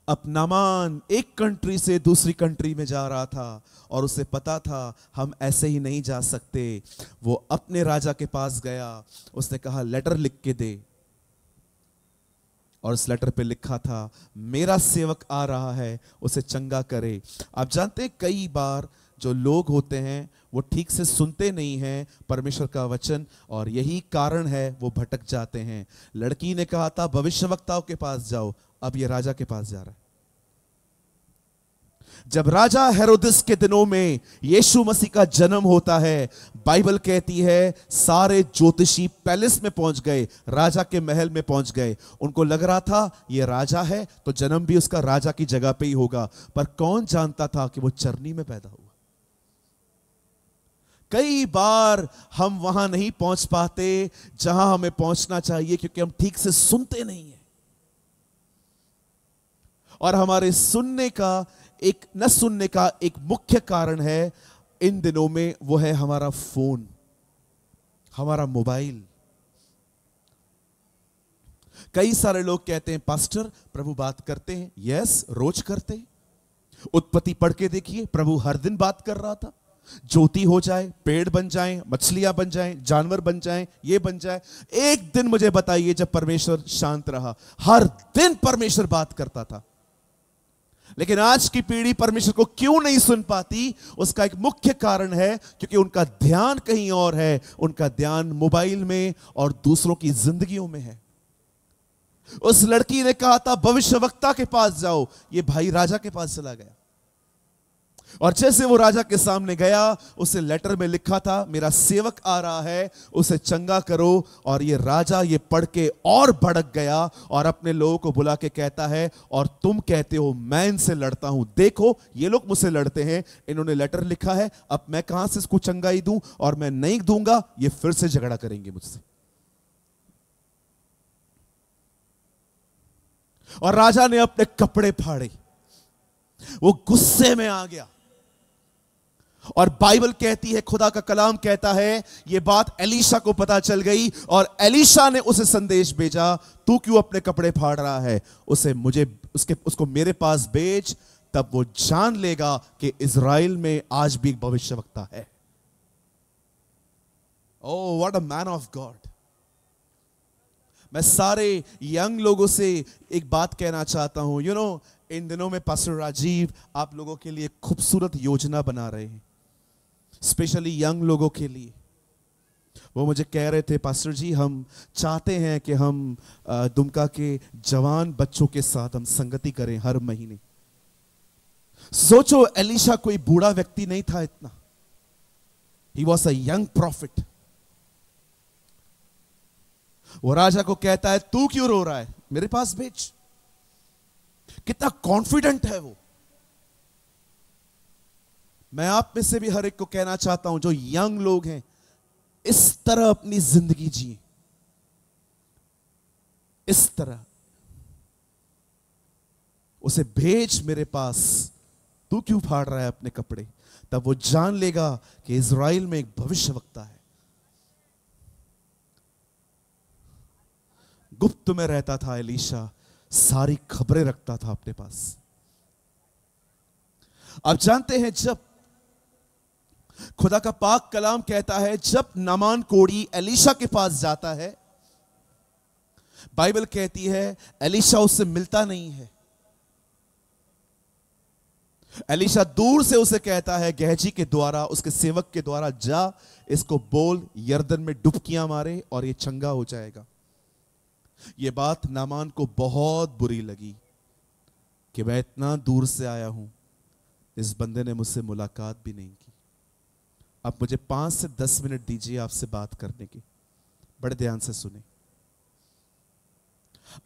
अब नामान एक कंट्री से दूसरी कंट्री में जा रहा था और उसे पता था हम ऐसे ही नहीं जा सकते। वो अपने राजा के पास गया, उसने कहा लेटर लिख के दे, और उस लेटर पे लिखा था मेरा सेवक आ रहा है, उसे चंगा करे। आप जानते हैं कई बार जो लोग होते हैं वो ठीक से सुनते नहीं हैं परमेश्वर का वचन, और यही कारण है वो भटक जाते हैं। लड़की ने कहा था भविष्यवक्ताओं के पास जाओ, अब ये राजा के पास जा रहा है। जब राजा हेरोदिस के दिनों में यीशु मसीह का जन्म होता है, बाइबल कहती है सारे ज्योतिषी पैलेस में पहुंच गए, राजा के महल में पहुंच गए। उनको लग रहा था ये राजा है तो जन्म भी उसका राजा की जगह पे ही होगा, पर कौन जानता था कि वो चरनी में पैदा हुआ। कई बार हम वहां नहीं पहुंच पाते जहां हमें पहुंचना चाहिए, क्योंकि हम ठीक से सुनते नहीं हैं। और हमारे न सुनने का एक मुख्य कारण है इन दिनों में, वो है हमारा फोन, हमारा मोबाइल। कई सारे लोग कहते हैं पास्टर प्रभु बात करते हैं। यस, रोज करते हैं। उत्पत्ति पढ़ के देखिए, प्रभु हर दिन बात कर रहा था। ज्योति हो जाए, पेड़ बन जाएं, मछलियां बन जाएं, जानवर बन जाएं, ये बन जाए। एक दिन मुझे बताइए जब परमेश्वर शांत रहा? हर दिन परमेश्वर बात करता था। लेकिन आज की पीढ़ी परमेश्वर को क्यों नहीं सुन पाती? उसका एक मुख्य कारण है क्योंकि उनका ध्यान कहीं और है। उनका ध्यान मोबाइल में और दूसरों की जिंदगियों में है। उस लड़की ने कहा था भविष्यवक्ता के पास जाओ, ये भाई राजा के पास चला गया। और जैसे वो राजा के सामने गया, उसे लेटर में लिखा था मेरा सेवक आ रहा है, उसे चंगा करो। और ये राजा ये पढ़ के और भड़क गया और अपने लोगों को बुला के कहता है और तुम कहते हो मैं इनसे लड़ता हूं, देखो ये लोग मुझसे लड़ते हैं, इन्होंने लेटर लिखा है, अब मैं कहां से इसको चंगाई दूं? और मैं नहीं दूंगा, ये फिर से झगड़ा करेंगे मुझसे। और राजा ने अपने कपड़े फाड़े, वो गुस्से में आ गया। और बाइबल कहती है, खुदा का कलाम कहता है, यह बात एलीशा को पता चल गई और एलीशा ने उसे संदेश भेजा, तू क्यों अपने कपड़े फाड़ रहा है? उसको मेरे पास भेज, तब वो जान लेगा कि इज़राइल में आज भी एक भविष्यवक्ता है। Oh what a man of God. मैं सारे यंग लोगों से एक बात कहना चाहता हूं। इन दिनों में पास्टर राजीव आप लोगों के लिए खूबसूरत योजना बना रहे हैं, स्पेशली यंग लोगों के लिए। वो मुझे कह रहे थे पास्टर जी हम चाहते हैं कि हम दुमका के जवान बच्चों के साथ हम संगति करें हर महीने। सोचो एलीशा कोई बूढ़ा व्यक्ति नहीं था इतना, ही वॉज अ यंग प्रॉफिट। वो राजा को कहता है तू क्यों रो रहा है, मेरे पास भेज। कितना कॉन्फिडेंट है वो। मैं आप में से भी हर एक को कहना चाहता हूं जो यंग लोग हैं, इस तरह अपनी जिंदगी जिए, इस तरह उसे भेज मेरे पास, तू क्यों फाड़ रहा है अपने कपड़े। तब वो जान लेगा कि इज़राइल में एक भविष्यवक्ता है। गुप्त में रहता था एलीशा, सारी खबरें रखता था अपने पास। आप जानते हैं, जब खुदा का पाक कलाम कहता है, जब नामान कोढ़ी एलीशा के पास जाता है, बाइबल कहती है एलीशा उससे मिलता नहीं है। एलीशा दूर से उसे कहता है गेहजी के द्वारा, उसके सेवक के द्वारा, जा इसको बोल यर्दन में डुबकियां मारे और ये चंगा हो जाएगा। ये बात नामान को बहुत बुरी लगी कि मैं इतना दूर से आया हूं, इस बंदे ने मुझसे मुलाकात भी नहीं की। अब मुझे 5 से 10 मिनट दीजिए आपसे बात करने की। बड़े ध्यान से सुने।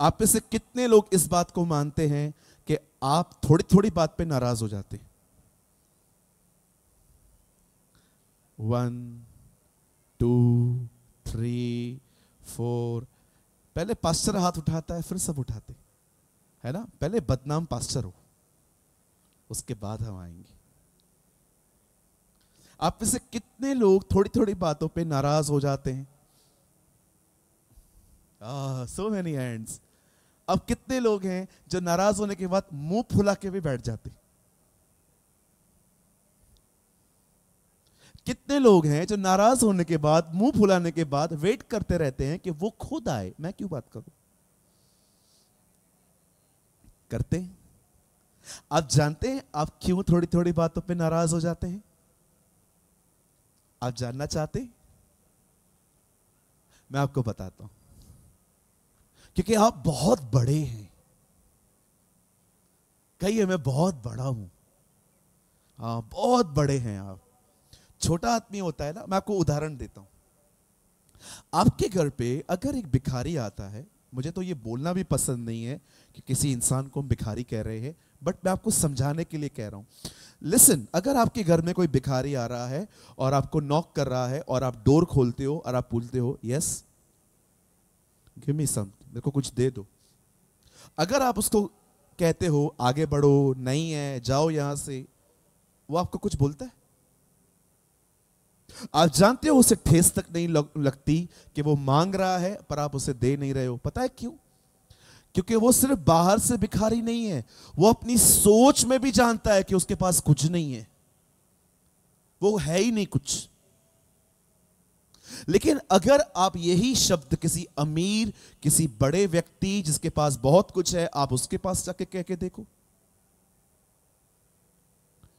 आप में से कितने लोग इस बात को मानते हैं कि आप थोड़ी थोड़ी बात पे नाराज हो जाते हैं? 1 2 3 4। पहले पास्टर हाथ उठाता है, फिर सब उठाते है ना। पहले बदनाम पास्टर हो, उसके बाद हम आएंगे। आप में से कितने लोग थोड़ी थोड़ी बातों पे नाराज हो जाते हैं? So many hands. अब कितने लोग हैं जो नाराज होने के बाद मुंह फुला के भी बैठ जाते? कितने लोग हैं जो नाराज होने के बाद, मुंह फुलाने के बाद वेट करते रहते हैं कि वो खुद आए, मैं क्यों बात करूं? करते हैं। आप जानते हैं आप क्यों थोड़ी थोड़ी बातों पे नाराज हो जाते हैं? आप जानना चाहते? मैं आपको बताता हूं। क्योंकि आप बहुत बड़े हैं। कहिए मैं बहुत बड़ा हूं। हाँ, बहुत बड़े हैं आप। छोटा आदमी होता है ना। मैं आपको उदाहरण देता हूं। आपके घर पे अगर एक भिखारी आता है, मुझे तो ये बोलना भी पसंद नहीं है कि किसी इंसान को हम भिखारी कह रहे हैं, बट मैं आपको समझाने के लिए कह रहा हूं। लिसन, अगर आपके घर में कोई भिखारी आ रहा है और आपको नॉक कर रहा है और आप डोर खोलते हो और आप बोलते हो यस गिव मी सम, मेरे को कुछ दे दो। अगर आप उसको कहते हो आगे बढ़ो, नहीं है जाओ यहां से, वो आपको कुछ बोलता है? आप जानते हो उसे ठेस तक नहीं लगती कि वो मांग रहा है पर आप उसे दे नहीं रहे हो। पता है क्यों? क्योंकि वो सिर्फ बाहर से भिखारी नहीं है, वो अपनी सोच में भी जानता है कि उसके पास कुछ नहीं है, वो है ही नहीं कुछ। लेकिन अगर आप यही शब्द किसी अमीर, किसी बड़े व्यक्ति जिसके पास बहुत कुछ है, आप उसके पास जाके कह के देखो,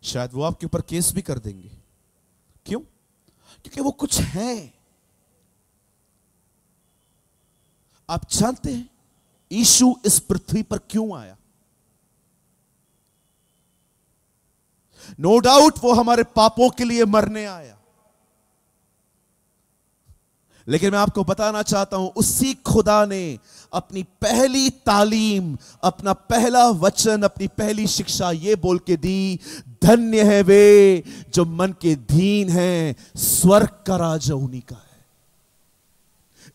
शायद वो आपके ऊपर केस भी कर देंगे। क्यों? क्योंकि वो कुछ है। आप जानते हैं यीशु इस पृथ्वी पर क्यों आया? नो डाउट वो हमारे पापों के लिए मरने आया, लेकिन मैं आपको बताना चाहता हूं उसी खुदा ने अपनी पहली तालीम, अपना पहला वचन, अपनी पहली शिक्षा ये बोल के दी, धन्य है वे जो मन के दीन हैं, स्वर्ग का राज उन्हीं का है।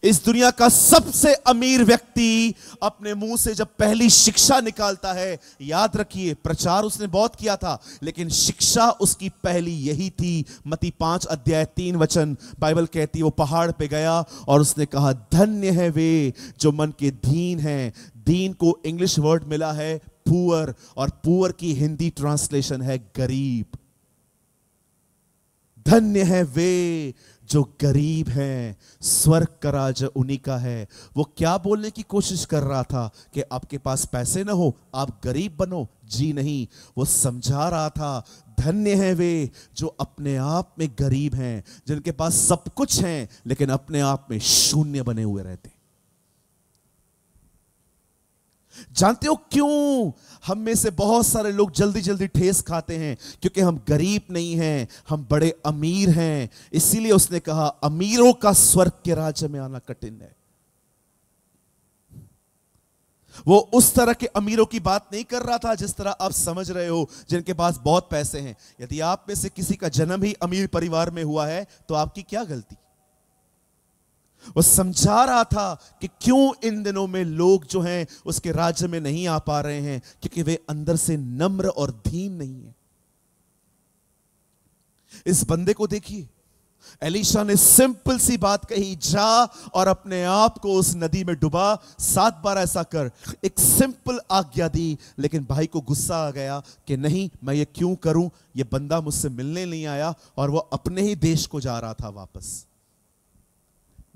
इस दुनिया का सबसे अमीर व्यक्ति अपने मुंह से जब पहली शिक्षा निकालता है, याद रखिए प्रचार उसने बहुत किया था, लेकिन शिक्षा उसकी पहली यही थी। मत्ती 5:3 बाइबल कहती है वो पहाड़ पे गया और उसने कहा धन्य है वे जो मन के दीन हैं। दीन को इंग्लिश वर्ड मिला है पुअर, और पुअर की हिंदी ट्रांसलेशन है गरीब। धन्य है वे जो गरीब हैं, स्वर्ग का राज उन्हीं का है। वो क्या बोलने की कोशिश कर रहा था कि आपके पास पैसे ना हो आप गरीब बनो? जी नहीं, वो समझा रहा था धन्य है वे जो अपने आप में गरीब हैं, जिनके पास सब कुछ है लेकिन अपने आप में शून्य बने हुए रहते। जानते हो क्यों हम में से बहुत सारे लोग जल्दी जल्दी ठेस खाते हैं? क्योंकि हम गरीब नहीं हैं, हम बड़े अमीर हैं। इसीलिए उसने कहा अमीरों का स्वर्ग के राज्य में आना कठिन है। वो उस तरह के अमीरों की बात नहीं कर रहा था जिस तरह आप समझ रहे हो, जिनके पास बहुत पैसे हैं। यदि आप में से किसी का जन्म ही अमीर परिवार में हुआ है तो आपकी क्या गलती? वो समझा रहा था कि क्यों इन दिनों में लोग जो हैं उसके राज्य में नहीं आ पा रहे हैं, क्योंकि वे अंदर से नम्र और दीन नहीं है। इस बंदे को देखिए, एलीशा ने सिंपल सी बात कही, जा और अपने आप को उस नदी में डुबा, 7 बार ऐसा कर। एक सिंपल आज्ञा दी, लेकिन भाई को गुस्सा आ गया कि नहीं, मैं ये क्यों करूं, ये बंदा मुझसे मिलने नहीं आया, और वो अपने ही देश को जा रहा था वापस।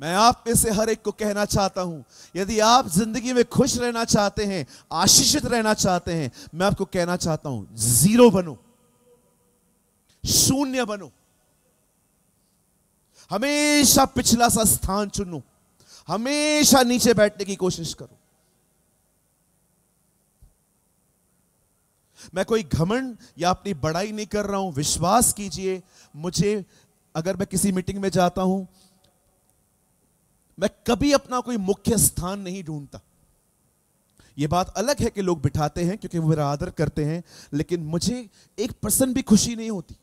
मैं आप में से हर एक को कहना चाहता हूं, यदि आप जिंदगी में खुश रहना चाहते हैं, आशीषित रहना चाहते हैं, मैं आपको कहना चाहता हूं, 0 बनो, शून्य बनो। हमेशा पिछला सा स्थान चुनो, हमेशा नीचे बैठने की कोशिश करो। मैं कोई घमंड या अपनी बड़ाई नहीं कर रहा हूं। विश्वास कीजिए, मुझे अगर मैं किसी मीटिंग में जाता हूं, मैं कभी अपना कोई मुख्य स्थान नहीं ढूंढता। यह बात अलग है कि लोग बिठाते हैं क्योंकि वो मेरा आदर करते हैं, लेकिन मुझे 1% भी खुशी नहीं होती।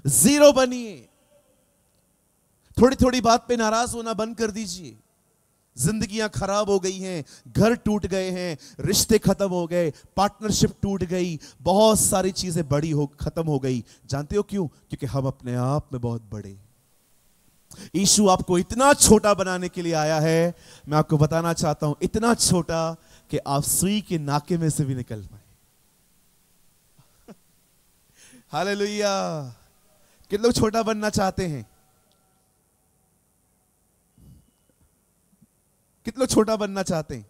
0 बनिए। थोड़ी थोड़ी बात पे नाराज होना बंद कर दीजिए। जिंदगियां खराब हो गई हैं, घर टूट गए हैं, रिश्ते खत्म हो गए, पार्टनरशिप टूट गई, बहुत सारी चीजें खत्म हो गई। जानते हो क्यों? क्योंकि हम अपने आप में बहुत बड़े। यीशु आपको इतना छोटा बनाने के लिए आया है। मैं आपको बताना चाहता हूं, इतना छोटा कि आप सुई के नाके में से भी निकल पाए। हालेलुया। कितने लोग छोटा बनना चाहते हैं? कितने लोग छोटा बनना चाहते हैं?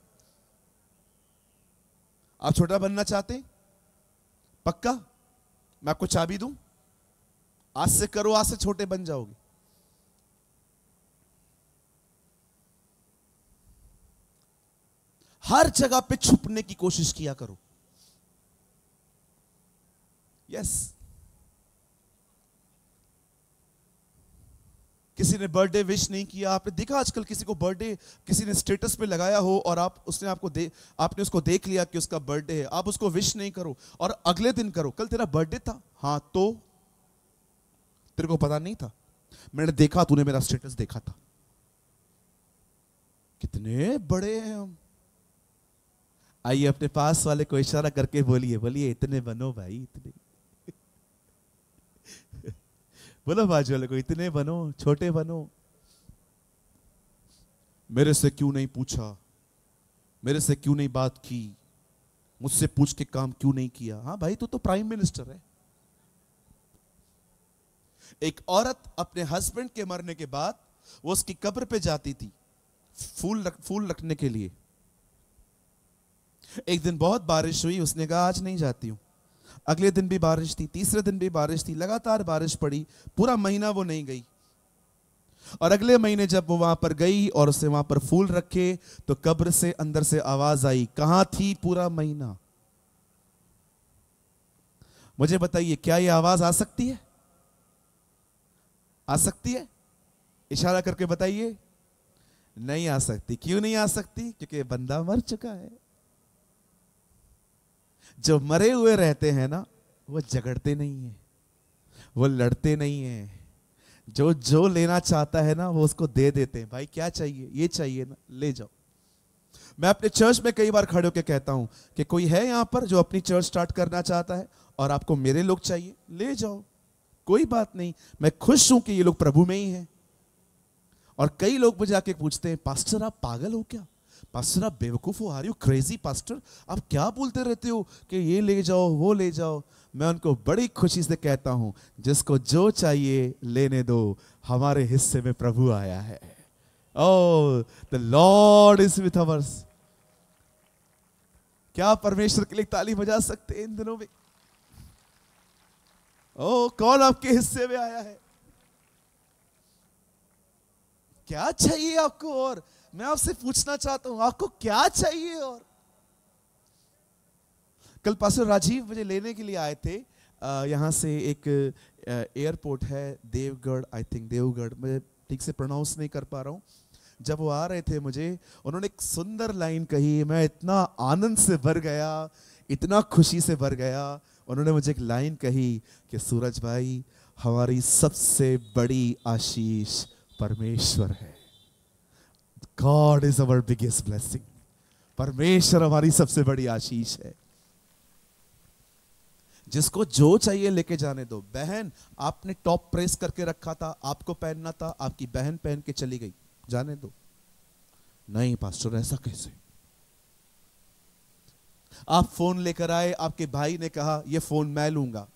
आप छोटा बनना चाहते हैं? पक्का? मैं आपको चाबी दूं, आज से करो, आज से छोटे बन जाओगे। हर जगह पे छुपने की कोशिश किया करो। यस। किसी ने बर्थडे विश नहीं किया, आपने देखा आजकल किसी को बर्थडे किसी ने स्टेटस पे लगाया हो और आपने उसको देख लिया कि उसका बर्थडे है, आप उसको विश नहीं करो और अगले दिन करो। कल तेरा बर्थडे था? हाँ, तो तेरे को पता नहीं था? मैंने देखा, तूने मेरा स्टेटस देखा था। कितने बड़े हैं हम। आइए अपने पास वाले को इशारा करके बोलिए इतने बनो भाई, इतने। बोलो बाजू वाले को, इतने बनो, छोटे बनो। मेरे से क्यों नहीं पूछा, मेरे से क्यों नहीं बात की, मुझसे पूछ के काम क्यों नहीं किया? हाँ भाई, तू तो प्राइम मिनिस्टर है। एक औरत अपने हस्बैंड के मरने के बाद वो उसकी कब्र पे जाती थी फूल रखने के लिए। एक दिन बहुत बारिश हुई, उसने कहा आज नहीं जाती हूं। अगले दिन भी बारिश थी, तीसरे दिन भी बारिश थी, लगातार बारिश पड़ी, पूरा महीना वो नहीं गई। और अगले महीने जब वो वहां पर गई और उसने वहां पर फूल रखे, तो कब्र से अंदर से आवाज आई, कहां थी पूरा महीना? मुझे बताइए, क्या ये आवाज आ सकती है? आ सकती है? इशारा करके बताइए। नहीं आ सकती। क्यों नहीं आ सकती? क्योंकि बंदा मर चुका है। जो मरे हुए रहते हैं ना, वो झगड़ते नहीं है, वो लड़ते नहीं है। जो लेना चाहता है ना, वो उसको दे देते हैं। भाई क्या चाहिए? ये चाहिए ना, ले जाओ। मैं अपने चर्च में कई बार खड़े होकर कहता हूं कि कोई है यहां पर जो अपनी चर्च स्टार्ट करना चाहता है और आपको मेरे लोग चाहिए, ले जाओ, कोई बात नहीं। मैं खुश हूं कि ये लोग प्रभु में ही हैं। और कई लोग मुझे आके पूछते हैं, पास्टर आप पागल हो क्या? पास्टर आप बेवकूफ हो? Are you crazy pastor? आप क्या बोलते रहते हो कि ये ले जाओ, वो ले जाओ? मैं उनको बड़ी खुशी से कहता हूं, जिसको जो चाहिए लेने दो, हमारे हिस्से में प्रभु आया है। Oh, the lord is with us. क्या परमेश्वर के लिए ताली बजा सकते हैं इन दिनों में? ओह, कौन आपके हिस्से में आया है? क्या चाहिए आपको? और मैं आपसे पूछना चाहता हूं, आपको क्या चाहिए? और कल पास्टर राजीव मुझे लेने के लिए आए थे। यहां से एक एयरपोर्ट है देवगढ़, आई थिंक देवगढ़, मैं ठीक से प्रोनाउंस नहीं कर पा रहा हूं। जब वो आ रहे थे, उन्होंने एक सुंदर लाइन कही, मैं इतना आनंद से भर गया, इतना खुशी से भर गया। उन्होंने मुझे एक लाइन कही कि सूरज भाई, हमारी सबसे बड़ी आशीष परमेश्वर है। God is our biggest blessing. परमेश्वर हमारी सबसे बड़ी आशीष है। जिसको जो चाहिए लेके जाने दो। बहन, आपने टॉप प्रेस करके रखा था, आपको पहनना था, आपकी बहन पहन के चली गई, जाने दो। नहीं पास्टर, ऐसा कैसे? आप फोन लेकर आए, आपके भाई ने कहा ये फोन मैं लूंगा,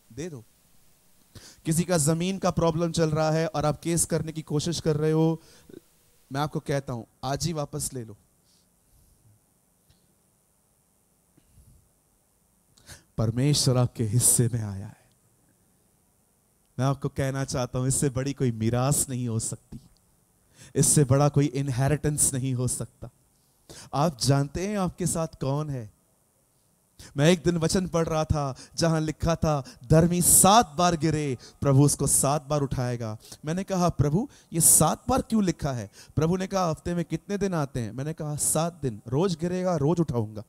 दे दो। किसी का जमीन का प्रॉब्लम चल रहा है और आप केस करने की कोशिश कर रहे हो, मैं आपको कहता हूं आज ही वापस ले लो। परमेश्वर आपके हिस्से में आया है। मैं आपको कहना चाहता हूं, इससे बड़ी कोई मिरास नहीं हो सकती, इससे बड़ा कोई इनहेरिटेंस नहीं हो सकता। आप जानते हैं आपके साथ कौन है? मैं एक दिन वचन पढ़ रहा था जहां लिखा था धर्मी 7 बार गिरे, प्रभु उसको 7 बार उठाएगा। मैंने कहा प्रभु ये 7 बार क्यों लिखा है? प्रभु ने कहा हफ्ते में कितने दिन आते हैं? मैंने कहा 7 दिन। रोज गिरेगा, रोज उठाऊंगा।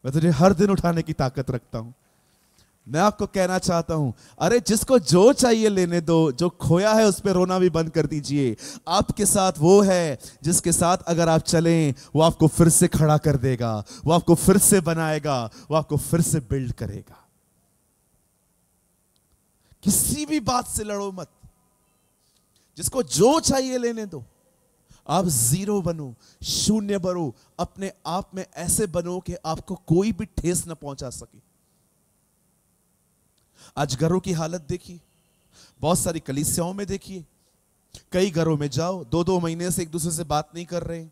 मैं तुझे हर दिन उठाने की ताकत रखता हूं। मैं आपको कहना चाहता हूं, अरे जिसको जो चाहिए लेने दो, जो खोया है उस पर रोना भी बंद कर दीजिए। आपके साथ वो है जिसके साथ अगर आप चलें वो आपको फिर से खड़ा कर देगा, वो आपको फिर से बनाएगा, वो आपको फिर से बिल्ड करेगा। किसी भी बात से लड़ो मत, जिसको जो चाहिए लेने दो। आप जीरो बनो, शून्य बनो, अपने आप में ऐसे बनो कि आपको कोई भी ठेस न पहुंचा सके। आज घरों की हालत देखिए, बहुत सारी कलीसियाओं में देखिए, कई घरों में जाओ 2-2 महीने से एक दूसरे से बात नहीं कर रहे।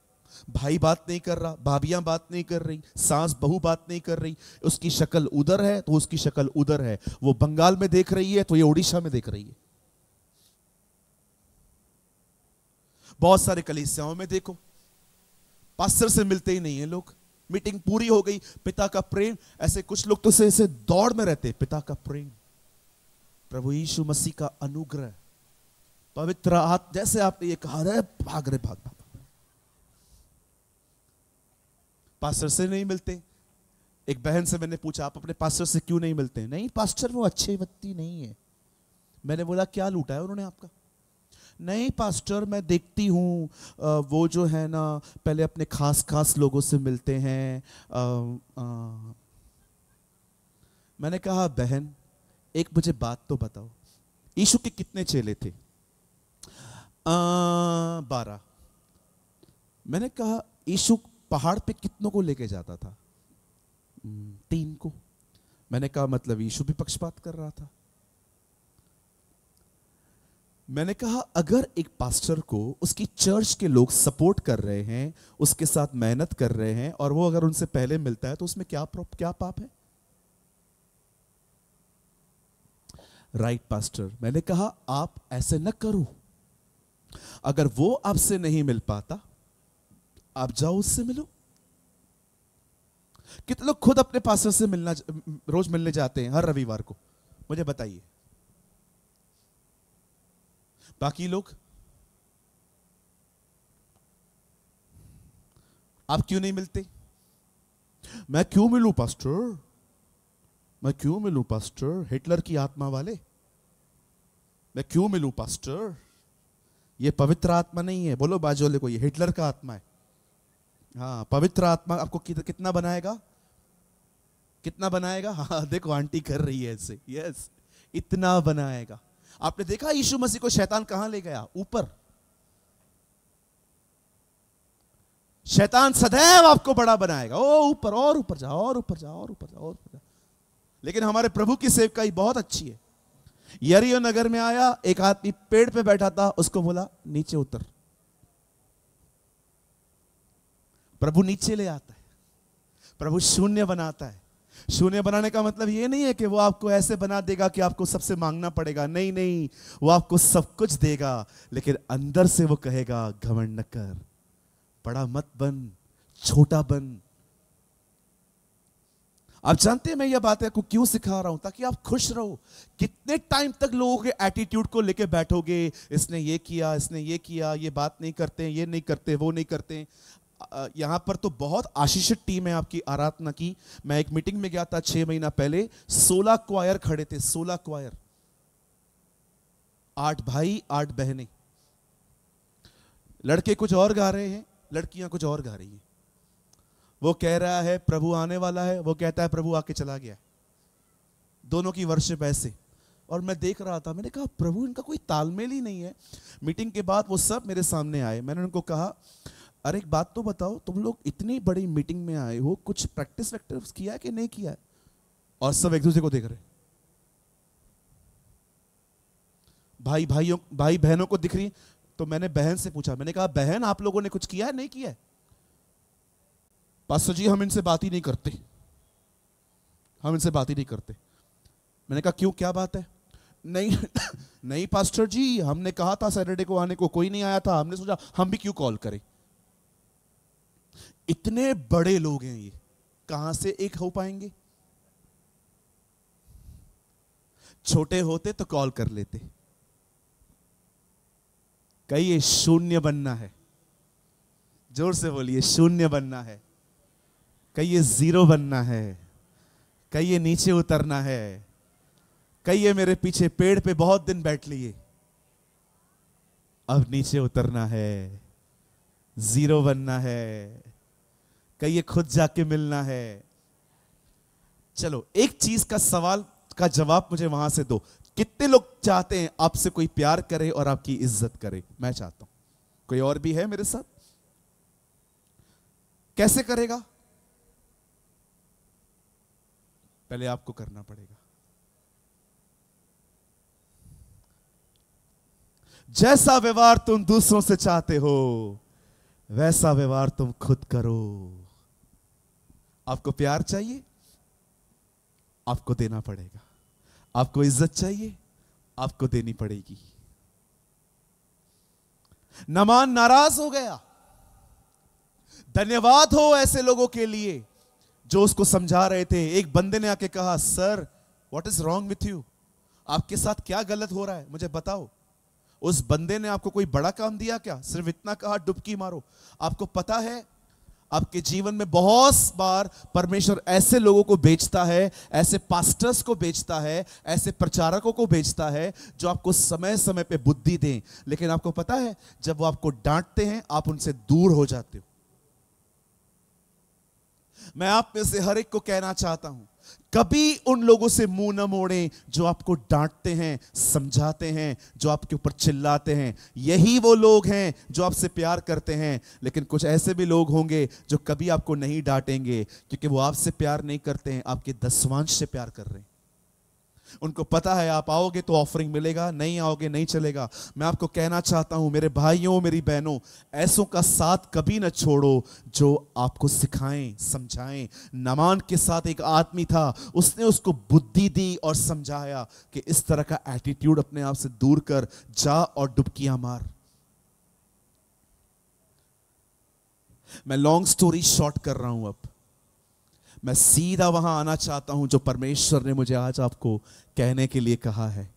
भाई बात नहीं कर रहा, भाभियां बात नहीं कर रही, सास बहू बात नहीं कर रही। उसकी शक्ल उधर है तो उसकी शक्ल उधर है, वो बंगाल में देख रही है तो ये उड़ीसा में देख रही है। बहुत सारे कलीसियाओं में देखो, पास्टर से मिलते ही नहीं है लोग। मीटिंग पूरी हो गई, पिता का प्रेम, ऐसे कुछ लोग तो ऐसे दौड़ में रहते, पिता का प्रेम, प्रभु यीशु मसीह का अनुग्रह, पवित्र आत्मा, जैसे आपने ये कहा है, भाग रहे, भाग भाग। पास्टर से नहीं मिलते। एक बहन से मैंने पूछा आप अपने पास्टर से क्यों नहीं मिलते? नहीं पास्टर वो अच्छे व्यक्ति नहीं है। मैंने बोला क्या लूटा है उन्होंने आपका? नहीं पास्टर मैं देखती हूँ वो जो है ना पहले अपने खास खास लोगों से मिलते हैं। मैंने कहा बहन एक मुझे बात तो बताओ, यीशु के कितने चेले थे? 12। मैंने कहा यीशु पहाड़ पे कितनों को लेके जाता था? 3 को। मैंने कहा मतलब यीशु भी पक्षपात कर रहा था। मैंने कहा अगर एक पास्टर को उसकी चर्च के लोग सपोर्ट कर रहे हैं, उसके साथ मेहनत कर रहे हैं और वो अगर उनसे पहले मिलता है तो उसमें क्या पाप है? Right pastor. मैंने कहा आप ऐसे न करो, अगर वो आपसे नहीं मिल पाता आप जाओ उससे मिलो। कितने लोग खुद अपने पास्टर से रोज मिलने जाते हैं हर रविवार को? मुझे बताइए। बाकी लोग आप क्यों नहीं मिलते? मैं क्यों मिलूं पास्टर, मैं क्यों मिलूं पास्टर? हिटलर की आत्मा वाले, मैं क्यों मिलूं पास्टर? ये पवित्र आत्मा नहीं है। बोलो बाजू वाले को, ये हिटलर का आत्मा है। हाँ, पवित्र आत्मा आपको कितना बनाएगा? कितना बनाएगा? हाँ देखो आंटी कर रही है ऐसे, यस, इतना बनाएगा। आपने देखा यीशु मसीह को शैतान कहां ले गया? ऊपर। शैतान सदैव आपको बड़ा बनाएगा, ओ ऊपर, और ऊपर जाओ, और ऊपर जाओ, और ऊपर जाओ, और ऊपर जाओ। लेकिन हमारे प्रभु की सेवकाई बहुत अच्छी है। यरीहो नगर में आया, एक आदमी पेड़ पे बैठा था, उसको बोला नीचे उतर। प्रभु नीचे ले आता है, प्रभु शून्य बनाता है। शून्य बनाने का मतलब ये नहीं है कि वो आपको ऐसे बना देगा कि आपको सबसे मांगना पड़ेगा। नहीं नहीं, वो आपको सब कुछ देगा, लेकिन अंदर से वो कहेगा घमंड न कर, बड़ा मत बन, छोटा बन। आप जानते हैं मैं ये बात आपको क्यों सिखा रहा हूं? ताकि आप खुश रहो। कितने टाइम तक लोगों के एटीट्यूड को लेके बैठोगे? इसने ये किया, इसने ये किया, ये बात नहीं करते, ये नहीं करते, वो नहीं करते। यहां पर तो बहुत आशीषित टीम है आपकी आराधना की। मैं एक मीटिंग में गया था 6 महीना पहले, 16 क्वायर खड़े थे, 16 क्वायर। 8 भाई 8 बहनें। लड़के कुछ और गा रहे हैं, लड़कियां कुछ और गा रही हैं। वो कह रहा है प्रभु आने वाला है, वो कहता है प्रभु आके चला गया। दोनों की वर्शिप ऐसे। और मैं देख रहा था, मैंने कहा प्रभु इनका कोई तालमेल ही नहीं है। मीटिंग के बाद वो सब मेरे सामने आए। मैंने उनको कहा अरे एक बात तो बताओ, तुम लोग इतनी बड़ी मीटिंग में आए हो, कुछ प्रैक्टिस वैक्टिस किया है कि नहीं किया है? और सब एक दूसरे को देख रहे। भाई बहनों को दिख रही। तो मैंने बहन से पूछा, मैंने कहा बहन आप लोगों ने कुछ किया है नहीं किया है? पास्टर जी हम इनसे बात ही नहीं करते, हम इनसे बात ही नहीं करते। मैंने कहा क्यों, क्या बात है? नहीं नहीं पास्टर जी, हमने कहा था सैटरडे को आने को, कोई नहीं आया था, हमने सोचा हम भी क्यों कॉल करें। इतने बड़े लोग हैं ये, कहां से एक हो पाएंगे? छोटे होते तो कॉल कर लेते। कहिए शून्य बनना है, जोर से बोलिए शून्य बनना है। कहिए जीरो बनना है। कहिए नीचे उतरना है। कहिए मेरे पीछे पेड़ पे बहुत दिन बैठ लिए, अब नीचे उतरना है, जीरो बनना है। कहिए खुद जाके मिलना है। चलो एक चीज का सवाल का जवाब मुझे वहां से दो, कितने लोग चाहते हैं आपसे कोई प्यार करे और आपकी इज्जत करे? मैं चाहता हूं। कोई और भी है मेरे साथ? कैसे करेगा? पहले आपको करना पड़ेगा। जैसा व्यवहार तुम दूसरों से चाहते हो वैसा व्यवहार तुम खुद करो। आपको प्यार चाहिए, आपको देना पड़ेगा। आपको इज्जत चाहिए, आपको देनी पड़ेगी। नामान नाराज हो गया। धन्यवाद हो ऐसे लोगों के लिए जो उसको समझा रहे थे। एक बंदे ने आके कहा sir what is wrong with you, आपके साथ क्या गलत हो रहा है, मुझे बताओ। उस बंदे ने आपको कोई बड़ा काम दिया क्या? सिर्फ इतना कहा डुबकी मारो। आपको पता है आपके जीवन में बहुत बार परमेश्वर ऐसे लोगों को बेचता है, ऐसे पास्टर्स को बेचता है, ऐसे प्रचारकों को बेचता है जो आपको समय समय पे बुद्धि दें। लेकिन आपको पता है जब वो आपको डांटते हैं आप उनसे दूर हो जाते हो। मैं आप में से हर एक को कहना चाहता हूं, कभी उन लोगों से मुंह न मोड़ें जो आपको डांटते हैं, समझाते हैं, जो आपके ऊपर चिल्लाते हैं। यही वो लोग हैं जो आपसे प्यार करते हैं। लेकिन कुछ ऐसे भी लोग होंगे जो कभी आपको नहीं डांटेंगे, क्योंकि वो आपसे प्यार नहीं करते हैं, आपके दसवांश से प्यार कर रहे हैं। उनको पता है आप आओगे तो ऑफरिंग मिलेगा, नहीं आओगे नहीं चलेगा। मैं आपको कहना चाहता हूं मेरे भाइयों मेरी बहनों, ऐसों का साथ कभी न छोड़ो जो आपको सिखाएं समझाएं। नामान के साथ एक आदमी था, उसने उसको बुद्धि दी और समझाया कि इस तरह का एटीट्यूड अपने आप से दूर कर, जा और डुबकियां मार। मैं लॉन्ग स्टोरी शॉर्ट कर रहा हूं। अब मैं सीधा वहां आना चाहता हूं जो परमेश्वर ने मुझे आज आपको कहने के लिए कहा है।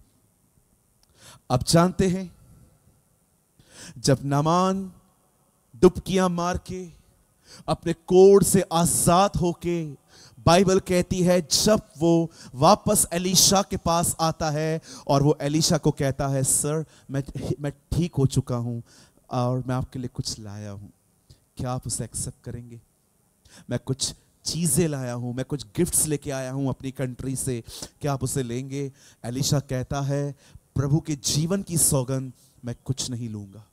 अब जानते हैं जब नामान डुबकियां मार के अपने कोड से आजाद होके, बाइबल कहती है जब वो वापस एलीशा के पास आता है और वो एलीशा को कहता है सर मैं ठीक हो चुका हूं और मैं आपके लिए कुछ लाया हूं, क्या आप उसे एक्सेप्ट करेंगे? मैं कुछ चीजें लाया हूं, मैं कुछ गिफ्ट्स लेके आया हूं अपनी कंट्री से, क्या आप उसे लेंगे? एलीशा कहता है प्रभु के जीवन की सौगंध मैं कुछ नहीं लूंगा।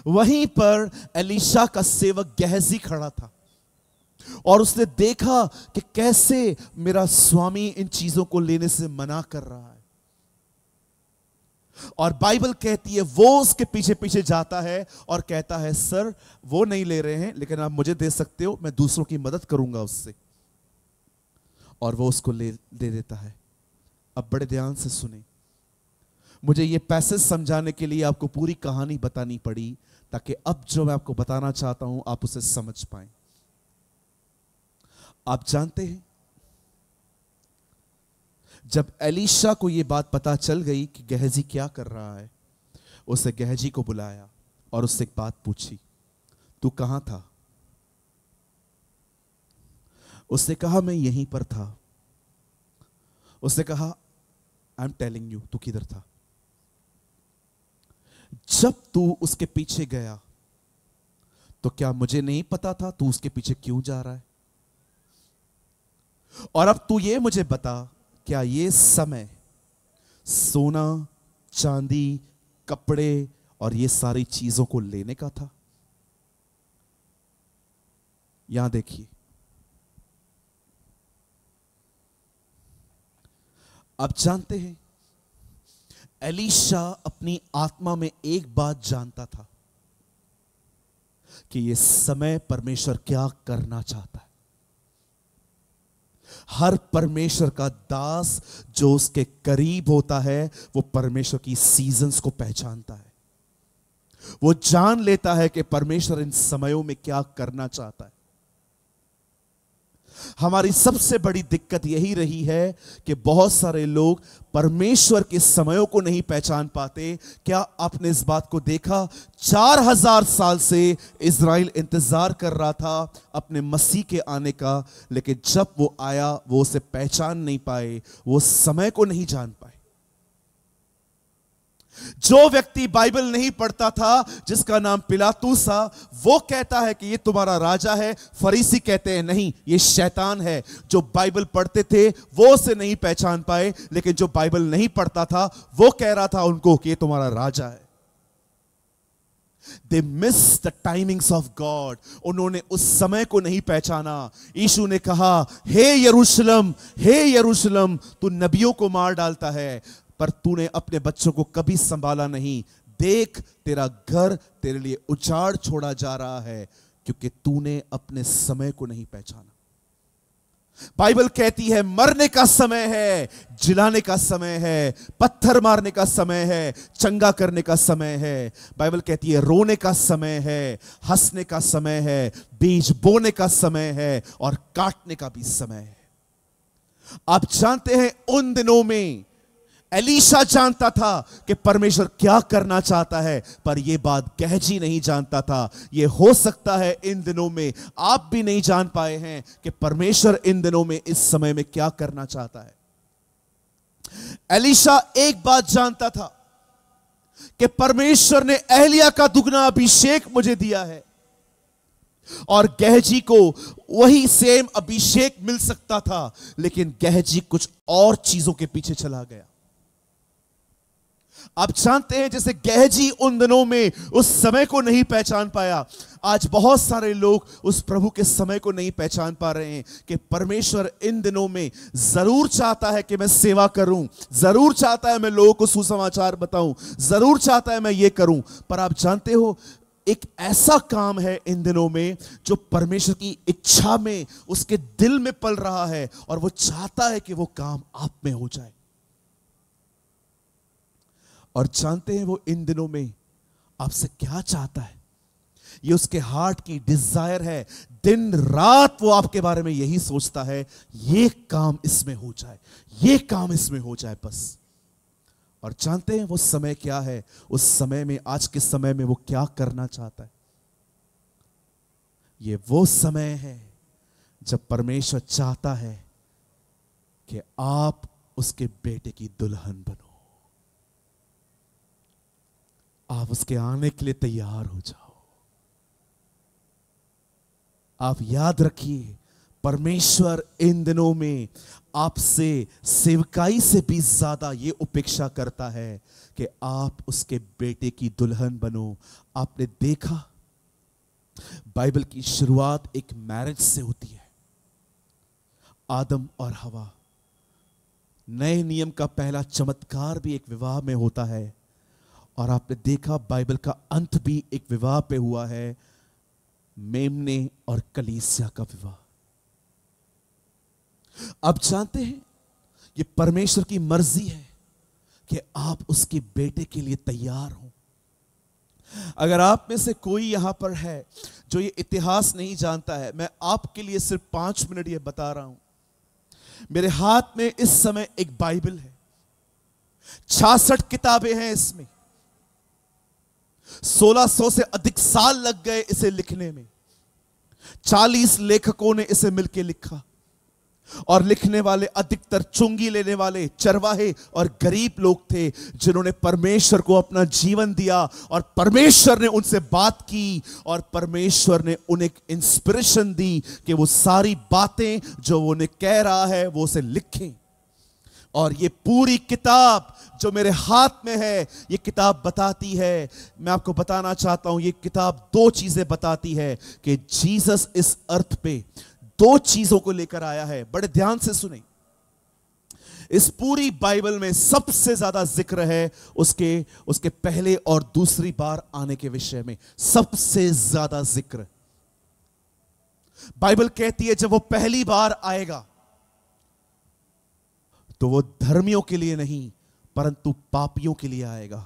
वहीं पर एलीशा का सेवक गेहजी खड़ा था और उसने देखा कि कैसे मेरा स्वामी इन चीजों को लेने से मना कर रहा है। और बाइबल कहती है वो उसके पीछे पीछे जाता है और कहता है सर वो नहीं ले रहे हैं लेकिन आप मुझे दे सकते हो, मैं दूसरों की मदद करूंगा उससे। और वो उसको दे देता है। अब बड़े ध्यान से सुने, मुझे ये पैसेज समझाने के लिए आपको पूरी कहानी बतानी पड़ी ताकि अब जो मैं आपको बताना चाहता हूं आप उसे समझ पाएं। आप जानते हैं जब एलीशा को यह बात पता चल गई कि गेहजी क्या कर रहा है, उसने गेहजी को बुलाया और उससे एक बात पूछी, तू कहां था? उसने कहा मैं यहीं पर था। उसने कहा आई एम टेलिंग यू, तू किधर था? जब तू उसके पीछे गया तो क्या मुझे नहीं पता था तू उसके पीछे क्यों जा रहा है? और अब तू ये मुझे बता, क्या ये समय सोना, चांदी, कपड़े और ये सारी चीजों को लेने का था? यहां देखिए, आप जानते हैं एलीशा अपनी आत्मा में एक बात जानता था कि ये समय परमेश्वर क्या करना चाहता है। हर परमेश्वर का दास जो उसके करीब होता है वो परमेश्वर की सीजन्स को पहचानता है। वो जान लेता है कि परमेश्वर इन समयों में क्या करना चाहता है। हमारी सबसे बड़ी दिक्कत यही रही है कि बहुत सारे लोग परमेश्वर के समयों को नहीं पहचान पाते। क्या आपने इस बात को देखा? 4000 साल से इज़राइल इंतजार कर रहा था अपने मसीह के आने का, लेकिन जब वो आया वो उसे पहचान नहीं पाए, वो समय को नहीं जान पाए। जो व्यक्ति बाइबल नहीं पढ़ता था, जिसका नाम पिलातुस था, वो कहता है कि ये तुम्हारा राजा है। फरीसी कहते हैं नहीं, ये शैतान है। जो बाइबल पढ़ते थे वो उसे नहीं पहचान पाए, लेकिन जो बाइबल नहीं पढ़ता था वो कह रहा था उनको कि ये तुम्हारा राजा है। They missed the timings of God. उन्होंने उस समय को नहीं पहचाना। यीशु ने कहा, हे यरूशलेम, हे यरूशलेम, तू नबियों को मार डालता है पर तूने अपने बच्चों को कभी संभाला नहीं। देख, तेरा घर तेरे लिए उजाड़ छोड़ा जा रहा है क्योंकि तूने अपने समय को नहीं पहचाना। बाइबल कहती है मरने का समय है, जिलाने का समय है, पत्थर मारने का समय है, चंगा करने का समय है। बाइबल कहती है रोने का समय है, हंसने का समय है, बीज बोने का समय है और काटने का भी समय है। आप जानते हैं उन दिनों में एलीशा जानता था कि परमेश्वर क्या करना चाहता है, पर यह बात गहजी नहीं जानता था। यह हो सकता है इन दिनों में आप भी नहीं जान पाए हैं कि परमेश्वर इन दिनों में इस समय में क्या करना चाहता है। एलीशा एक बात जानता था कि परमेश्वर ने एलिय्याह का दुगना अभिषेक मुझे दिया है, और गहजी को वही सेम अभिषेक मिल सकता था, लेकिन गहजी कुछ और चीजों के पीछे चला गया। आप जानते हैं जैसे गहजी उन दिनों में उस समय को नहीं पहचान पाया, आज बहुत सारे लोग उस प्रभु के समय को नहीं पहचान पा रहे हैं कि परमेश्वर इन दिनों में जरूर चाहता है कि मैं सेवा करूं, जरूर चाहता है मैं लोगों को सुसमाचार बताऊं, जरूर चाहता है मैं ये करूं। पर आप जानते हो एक ऐसा काम है इन दिनों में जो परमेश्वर की इच्छा में उसके दिल में पल रहा है, और वो चाहता है कि वो काम आप में हो जाए। और जानते हैं वो इन दिनों में आपसे क्या चाहता है? ये उसके हार्ट की डिजायर है। दिन रात वो आपके बारे में यही सोचता है, ये काम इसमें हो जाए, ये काम इसमें हो जाए बस। और जानते हैं वो समय क्या है? उस समय में, आज के समय में वो क्या करना चाहता है? ये वो समय है जब परमेश्वर चाहता है कि आप उसके बेटे की दुल्हन बनो, आप उसके आने के लिए तैयार हो जाओ। आप याद रखिए, परमेश्वर इन दिनों में आपसे सेवकाई से भी ज्यादा ये अपेक्षा करता है कि आप उसके बेटे की दुल्हन बनो। आपने देखा बाइबल की शुरुआत एक मैरिज से होती है। आदम और हवा, नए नियम का पहला चमत्कार भी एक विवाह में होता है, और आपने देखा बाइबल का अंत भी एक विवाह पे हुआ है, मेमने और कलीसिया का विवाह। अब जानते हैं ये परमेश्वर की मर्जी है कि आप उसके बेटे के लिए तैयार हो। अगर आप में से कोई यहां पर है जो ये इतिहास नहीं जानता है, मैं आपके लिए सिर्फ 5 मिनट ये बता रहा हूं। मेरे हाथ में इस समय एक बाइबल है, 66 किताबें हैं इसमें, 1600 से अधिक साल लग गए इसे लिखने में, 40 लेखकों ने इसे मिलकर लिखा। और लिखने वाले अधिकतर चुंगी लेने वाले चरवाहे और गरीब लोग थे, जिन्होंने परमेश्वर को अपना जीवन दिया और परमेश्वर ने उनसे बात की और परमेश्वर ने उन्हें इंस्पिरेशन दी कि वो सारी बातें जो वो उन्हें कह रहा है वो उसे लिखें। और ये पूरी किताब जो मेरे हाथ में है, ये किताब बताती है, मैं आपको बताना चाहता हूं, ये किताब दो चीजें बताती है कि जीसस इस अर्थ पे दो चीजों को लेकर आया है। बड़े ध्यान से सुने, इस पूरी बाइबल में सबसे ज्यादा जिक्र है उसके पहले और दूसरी बार आने के विषय में। सबसे ज्यादा जिक्र बाइबल कहती है जब वो पहली बार आएगा तो वो धर्मियों के लिए नहीं परंतु पापियों के लिए आएगा।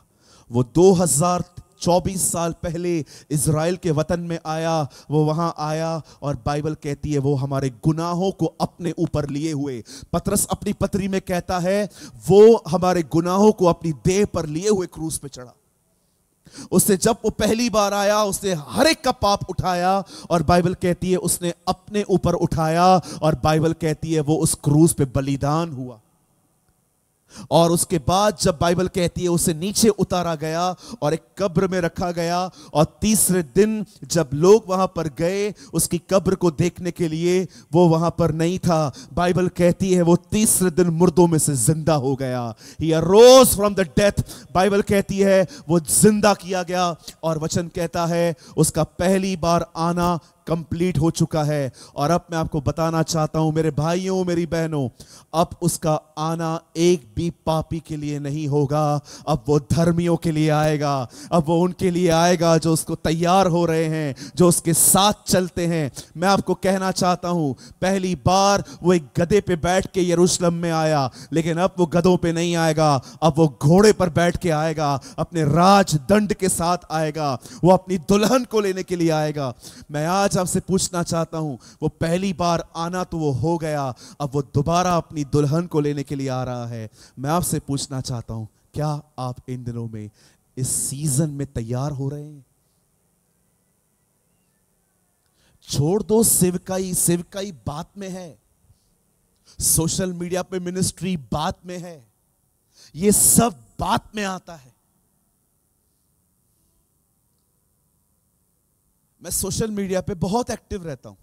वो 2024 साल पहले इज़राइल के वतन में आया, वो वहां आया और बाइबल कहती है वो हमारे गुनाहों को अपने ऊपर लिए हुए, पतरस अपनी पत्री में कहता है वो हमारे गुनाहों को अपनी देह पर लिए हुए क्रूस पे चढ़ा। उसने जब वो पहली बार आया उसने हर एक का पाप उठाया और बाइबल कहती है उसने अपने ऊपर उठाया और बाइबल कहती है वो उस क्रूस पे बलिदान हुआ। और उसके बाद जब बाइबल कहती है उसे नीचे उतारा गया और एक कब्र में रखा गया और तीसरे दिन जब लोग वहां पर गए उसकी कब्र को देखने के लिए, वो वहां पर नहीं था। बाइबल कहती है वो तीसरे दिन मुर्दों में से जिंदा हो गया। He arose from the death। Bible कहती है वो जिंदा किया गया और वचन कहता है उसका पहली बार आना कंप्लीट हो चुका है। और अब मैं आपको बताना चाहता हूं मेरे भाइयों मेरी बहनों, अब उसका आना एक भी पापी के लिए नहीं होगा, अब वो धर्मियों के लिए आएगा। अब वो उनके लिए आएगा जो उसको तैयार हो रहे हैं, जो उसके साथ चलते हैं। मैं आपको कहना चाहता हूं पहली बार वो एक गधे पे बैठ के यरूशलेम में आया, लेकिन अब वो गधों पे नहीं आएगा, अब वो घोड़े पर बैठ के आएगा, अपने राज दंड के साथ आएगा, वो अपनी दुल्हन को लेने के लिए आएगा। मैं आज आपसे पूछना चाहता हूं वो पहली बार आना तो वो हो गया, अब वो दोबारा अपनी दुल्हन को लेने के लिए आ रहा है। मैं आपसे पूछना चाहता हूं क्या आप इन दिनों में इस सीजन में तैयार हो रहे हैं? छोड़ दो सेवकाई, सेवकाई बात में है, सोशल मीडिया पे मिनिस्ट्री बात में है, ये सब बात में आता है। मैं सोशल मीडिया पे बहुत एक्टिव रहता हूं,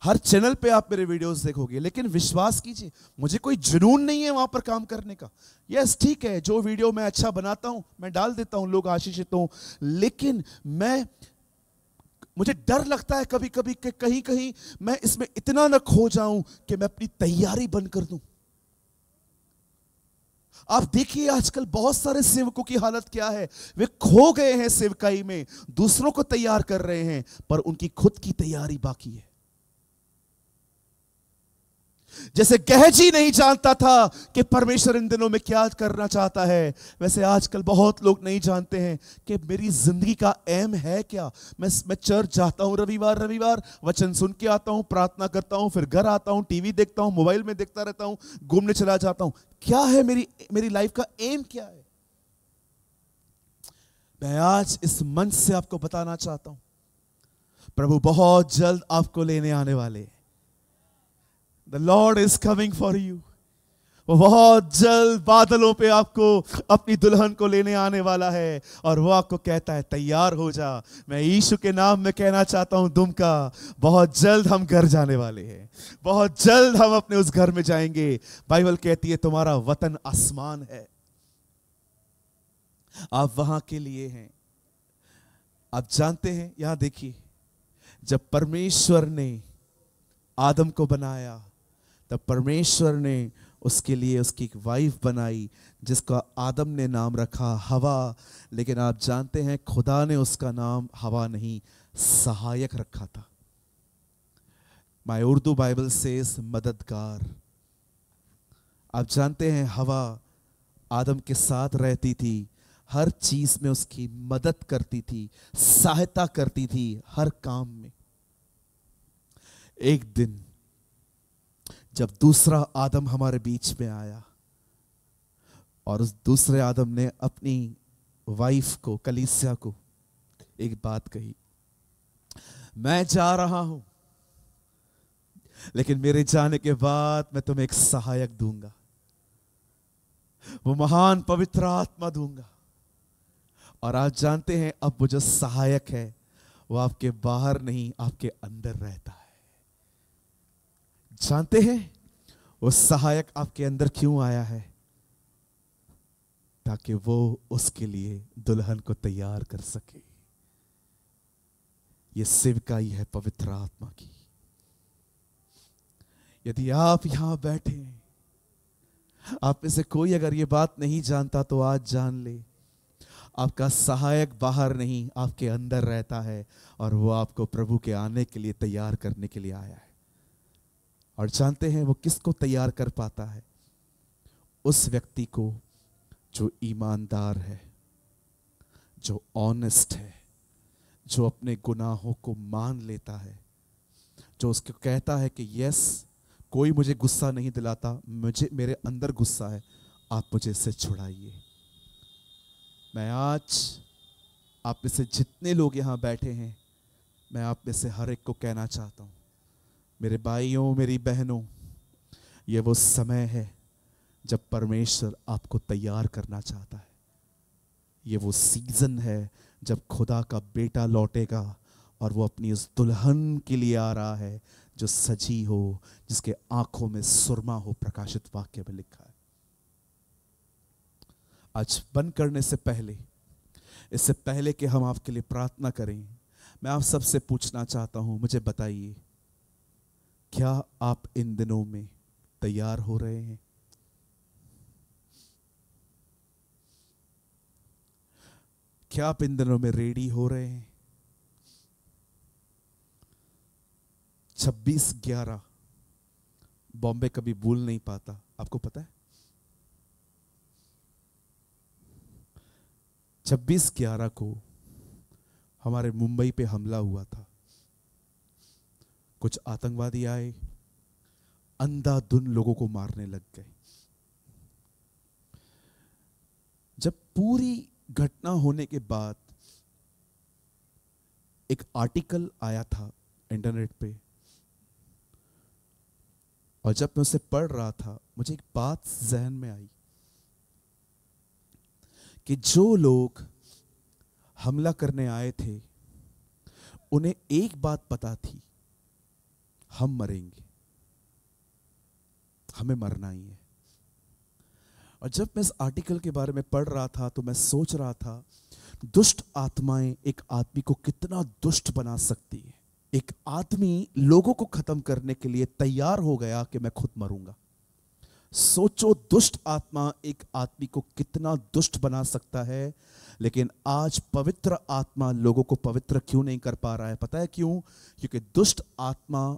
हर चैनल पे आप मेरे वीडियोस देखोगे, लेकिन विश्वास कीजिए मुझे कोई जुनून नहीं है वहां पर काम करने का। यस ठीक है, जो वीडियो मैं अच्छा बनाता हूं मैं डाल देता हूं, लोग आशीषित हों, लेकिन मुझे डर लगता है कभी कभी कि कहीं कहीं मैं इसमें इतना न खो जाऊं कि मैं अपनी तैयारी बंद कर दूं। आप देखिए आजकल बहुत सारे सेवकों की हालत क्या है, वे खो गए हैं सेवकाई में, दूसरों को तैयार कर रहे हैं पर उनकी खुद की तैयारी बाकी है। जैसे गहजी नहीं जानता था कि परमेश्वर इन दिनों में क्या करना चाहता है, वैसे आजकल बहुत लोग नहीं जानते हैं कि मेरी जिंदगी का एम है क्या। मैं चर्च जाता हूं, रविवार वचन सुन के आता हूं, प्रार्थना करता हूं, फिर घर आता हूं, टीवी देखता हूं, मोबाइल में देखता रहता हूं, घूमने चला जाता हूं। क्या है मेरी लाइफ का एम क्या है? मैं आज इस मंच से आपको बताना चाहता हूं प्रभु बहुत जल्द आपको लेने आने वाले हैं। The Lord is coming for you। वो बहुत जल्द बादलों पे आपको अपनी दुल्हन को लेने आने वाला है और वो आपको कहता है तैयार हो जा। मैं यीशु के नाम में कहना चाहता हूं दुमका, बहुत जल्द हम घर जाने वाले हैं, बहुत जल्द हम अपने उस घर में जाएंगे। बाइबल कहती है तुम्हारा वतन आसमान है, आप वहां के लिए हैं। आप जानते हैं, यहां देखिए, जब परमेश्वर ने आदम को बनाया तब परमेश्वर ने उसके लिए उसकी एक वाइफ बनाई जिसका आदम ने नाम रखा हवा। लेकिन आप जानते हैं खुदा ने उसका नाम हवा नहीं सहायक रखा था। माय उर्दू बाइबल सेज मददगार। आप जानते हैं हवा आदम के साथ रहती थी, हर चीज में उसकी मदद करती थी, सहायता करती थी, हर काम में। एक दिन जब दूसरा आदम हमारे बीच में आया और उस दूसरे आदम ने अपनी वाइफ को, कलीसिया को एक बात कही, मैं जा रहा हूं, लेकिन मेरे जाने के बाद मैं तुम्हें एक सहायक दूंगा, वो महान पवित्र आत्मा दूंगा। और आप जानते हैं अब वो जो सहायक है वो आपके बाहर नहीं, आपके अंदर रहता है। जानते हैं वो सहायक आपके अंदर क्यों आया है? ताकि वो उसके लिए दुल्हन को तैयार कर सके। ये सेवकाई है पवित्र आत्मा की। यदि आप यहां बैठे हैं, आप में से कोई अगर ये बात नहीं जानता तो आज जान ले, आपका सहायक बाहर नहीं आपके अंदर रहता है और वो आपको प्रभु के आने के लिए तैयार करने के लिए आया है। और जानते हैं वो किसको तैयार कर पाता है? उस व्यक्ति को जो ईमानदार है, जो ऑनेस्ट है, जो अपने गुनाहों को मान लेता है, जो उसको कहता है कि यस, कोई मुझे गुस्सा नहीं दिलाता, मुझे मेरे अंदर गुस्सा है, आप मुझे इससे छुड़ाइए। मैं आज आप में से जितने लोग यहां बैठे हैं, मैं आप में से हर एक को कहना चाहता हूं, मेरे भाइयों, मेरी बहनों, ये वो समय है जब परमेश्वर आपको तैयार करना चाहता है। ये वो सीजन है जब खुदा का बेटा लौटेगा और वो अपनी उस दुल्हन के लिए आ रहा है जो सजी हो, जिसके आंखों में सुरमा हो, प्रकाशित वाक्य में लिखा है। आज बंद करने से पहले, इससे पहले कि हम आपके लिए प्रार्थना करें, मैं आप सबसे पूछना चाहता हूं, मुझे बताइए, क्या आप इन दिनों में तैयार हो रहे हैं? क्या आप इन दिनों में रेडी हो रहे हैं? 26/11 बॉम्बे कभी भूल नहीं पाता, आपको पता है? 26/11 को हमारे मुंबई पे हमला हुआ था। कुछ आतंकवादी आए, अंधाधुंध लोगों को मारने लग गए। जब पूरी घटना होने के बाद एक आर्टिकल आया था इंटरनेट पे, और जब मैं उसे पढ़ रहा था, मुझे एक बात जहन में आई कि जो लोग हमला करने आए थे, उन्हें एक बात पता थी, हम मरेंगे, हमें मरना ही है। और जब मैं इस आर्टिकल के बारे में पढ़ रहा था तो मैं सोच रहा था, दुष्ट आत्माएं एक आदमी को कितना दुष्ट बना सकती है। एक आदमी लोगों को खत्म करने के लिए तैयार हो गया कि मैं खुद मरूंगा। सोचो, दुष्ट आत्मा एक आदमी को कितना दुष्ट बना सकता है। लेकिन आज पवित्र आत्मा लोगों को पवित्र क्यों नहीं कर पा रहा है? पता है क्यों? क्योंकि दुष्ट आत्मा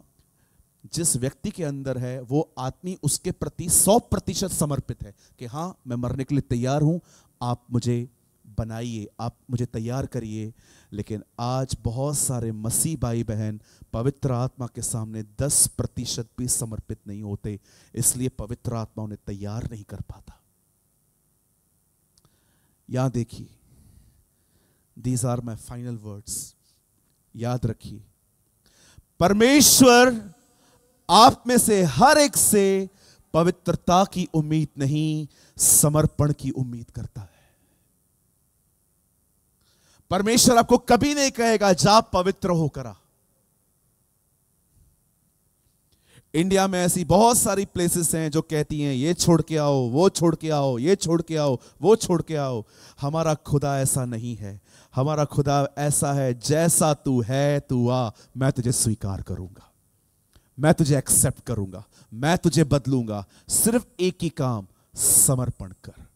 जिस व्यक्ति के अंदर है, वो आदमी उसके प्रति 100% समर्पित है कि हाँ, मैं मरने के लिए तैयार हूं, आप मुझे बनाइए, आप मुझे तैयार करिए। लेकिन आज बहुत सारे मसीह भाई बहन पवित्र आत्मा के सामने 10% भी समर्पित नहीं होते, इसलिए पवित्र आत्मा उन्हें तैयार नहीं कर पाता। यहां देखिए, these are my final words. याद रखिए, परमेश्वर आप में से हर एक से पवित्रता की उम्मीद नहीं, समर्पण की उम्मीद करता है। परमेश्वर आपको कभी नहीं कहेगा जा पवित्र होकर आ। इंडिया में ऐसी बहुत सारी प्लेसेस हैं जो कहती हैं ये छोड़ के आओ, वो छोड़ के आओ, ये छोड़ के आओ, वो छोड़ के आओ। हमारा खुदा ऐसा नहीं है। हमारा खुदा ऐसा है, जैसा तू है तू आ, मैं तुझे स्वीकार करूंगा, मैं तुझे एक्सेप्ट करूंगा, मैं तुझे बदलूंगा। सिर्फ एक ही काम, समर्पण कर।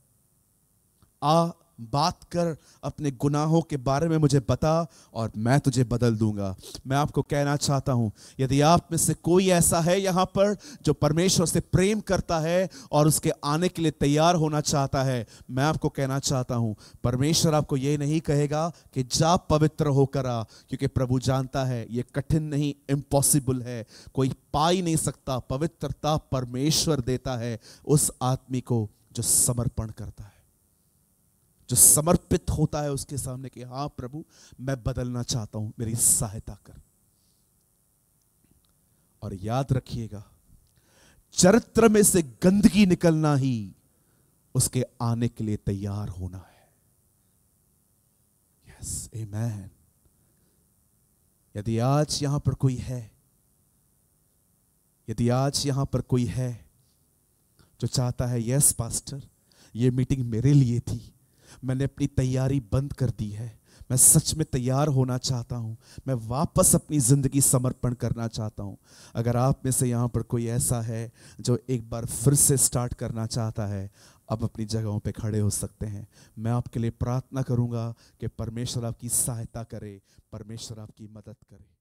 आ, बात कर, अपने गुनाहों के बारे में मुझे बता और मैं तुझे बदल दूंगा। मैं आपको कहना चाहता हूं, यदि आप में से कोई ऐसा है यहां पर जो परमेश्वर से प्रेम करता है और उसके आने के लिए तैयार होना चाहता है, मैं आपको कहना चाहता हूं, परमेश्वर आपको यह नहीं कहेगा कि जा पवित्र होकर आ, क्योंकि प्रभु जानता है यह कठिन नहीं, इम्पॉसिबल है, कोई पा ही नहीं सकता। पवित्रता परमेश्वर देता है उस आदमी को जो समर्पण करता है, जो समर्पित होता है उसके सामने कि हाँ प्रभु, मैं बदलना चाहता हूं, मेरी सहायता कर। और याद रखिएगा, चरित्र में से गंदगी निकलना ही उसके आने के लिए तैयार होना है। यस, आमेन। यदि आज यहां पर कोई है, यदि आज यहां पर कोई है जो चाहता है, यस पास्टर, ये मीटिंग मेरे लिए थी, मैंने अपनी तैयारी बंद कर दी है, मैं सच में तैयार होना चाहता हूं, मैं वापस अपनी जिंदगी समर्पण करना चाहता हूं। अगर आप में से यहां पर कोई ऐसा है जो एक बार फिर से स्टार्ट करना चाहता है, अब अपनी जगहों पे खड़े हो सकते हैं। मैं आपके लिए प्रार्थना करूंगा कि परमेश्वर आपकी सहायता करे, परमेश्वर आपकी मदद करे।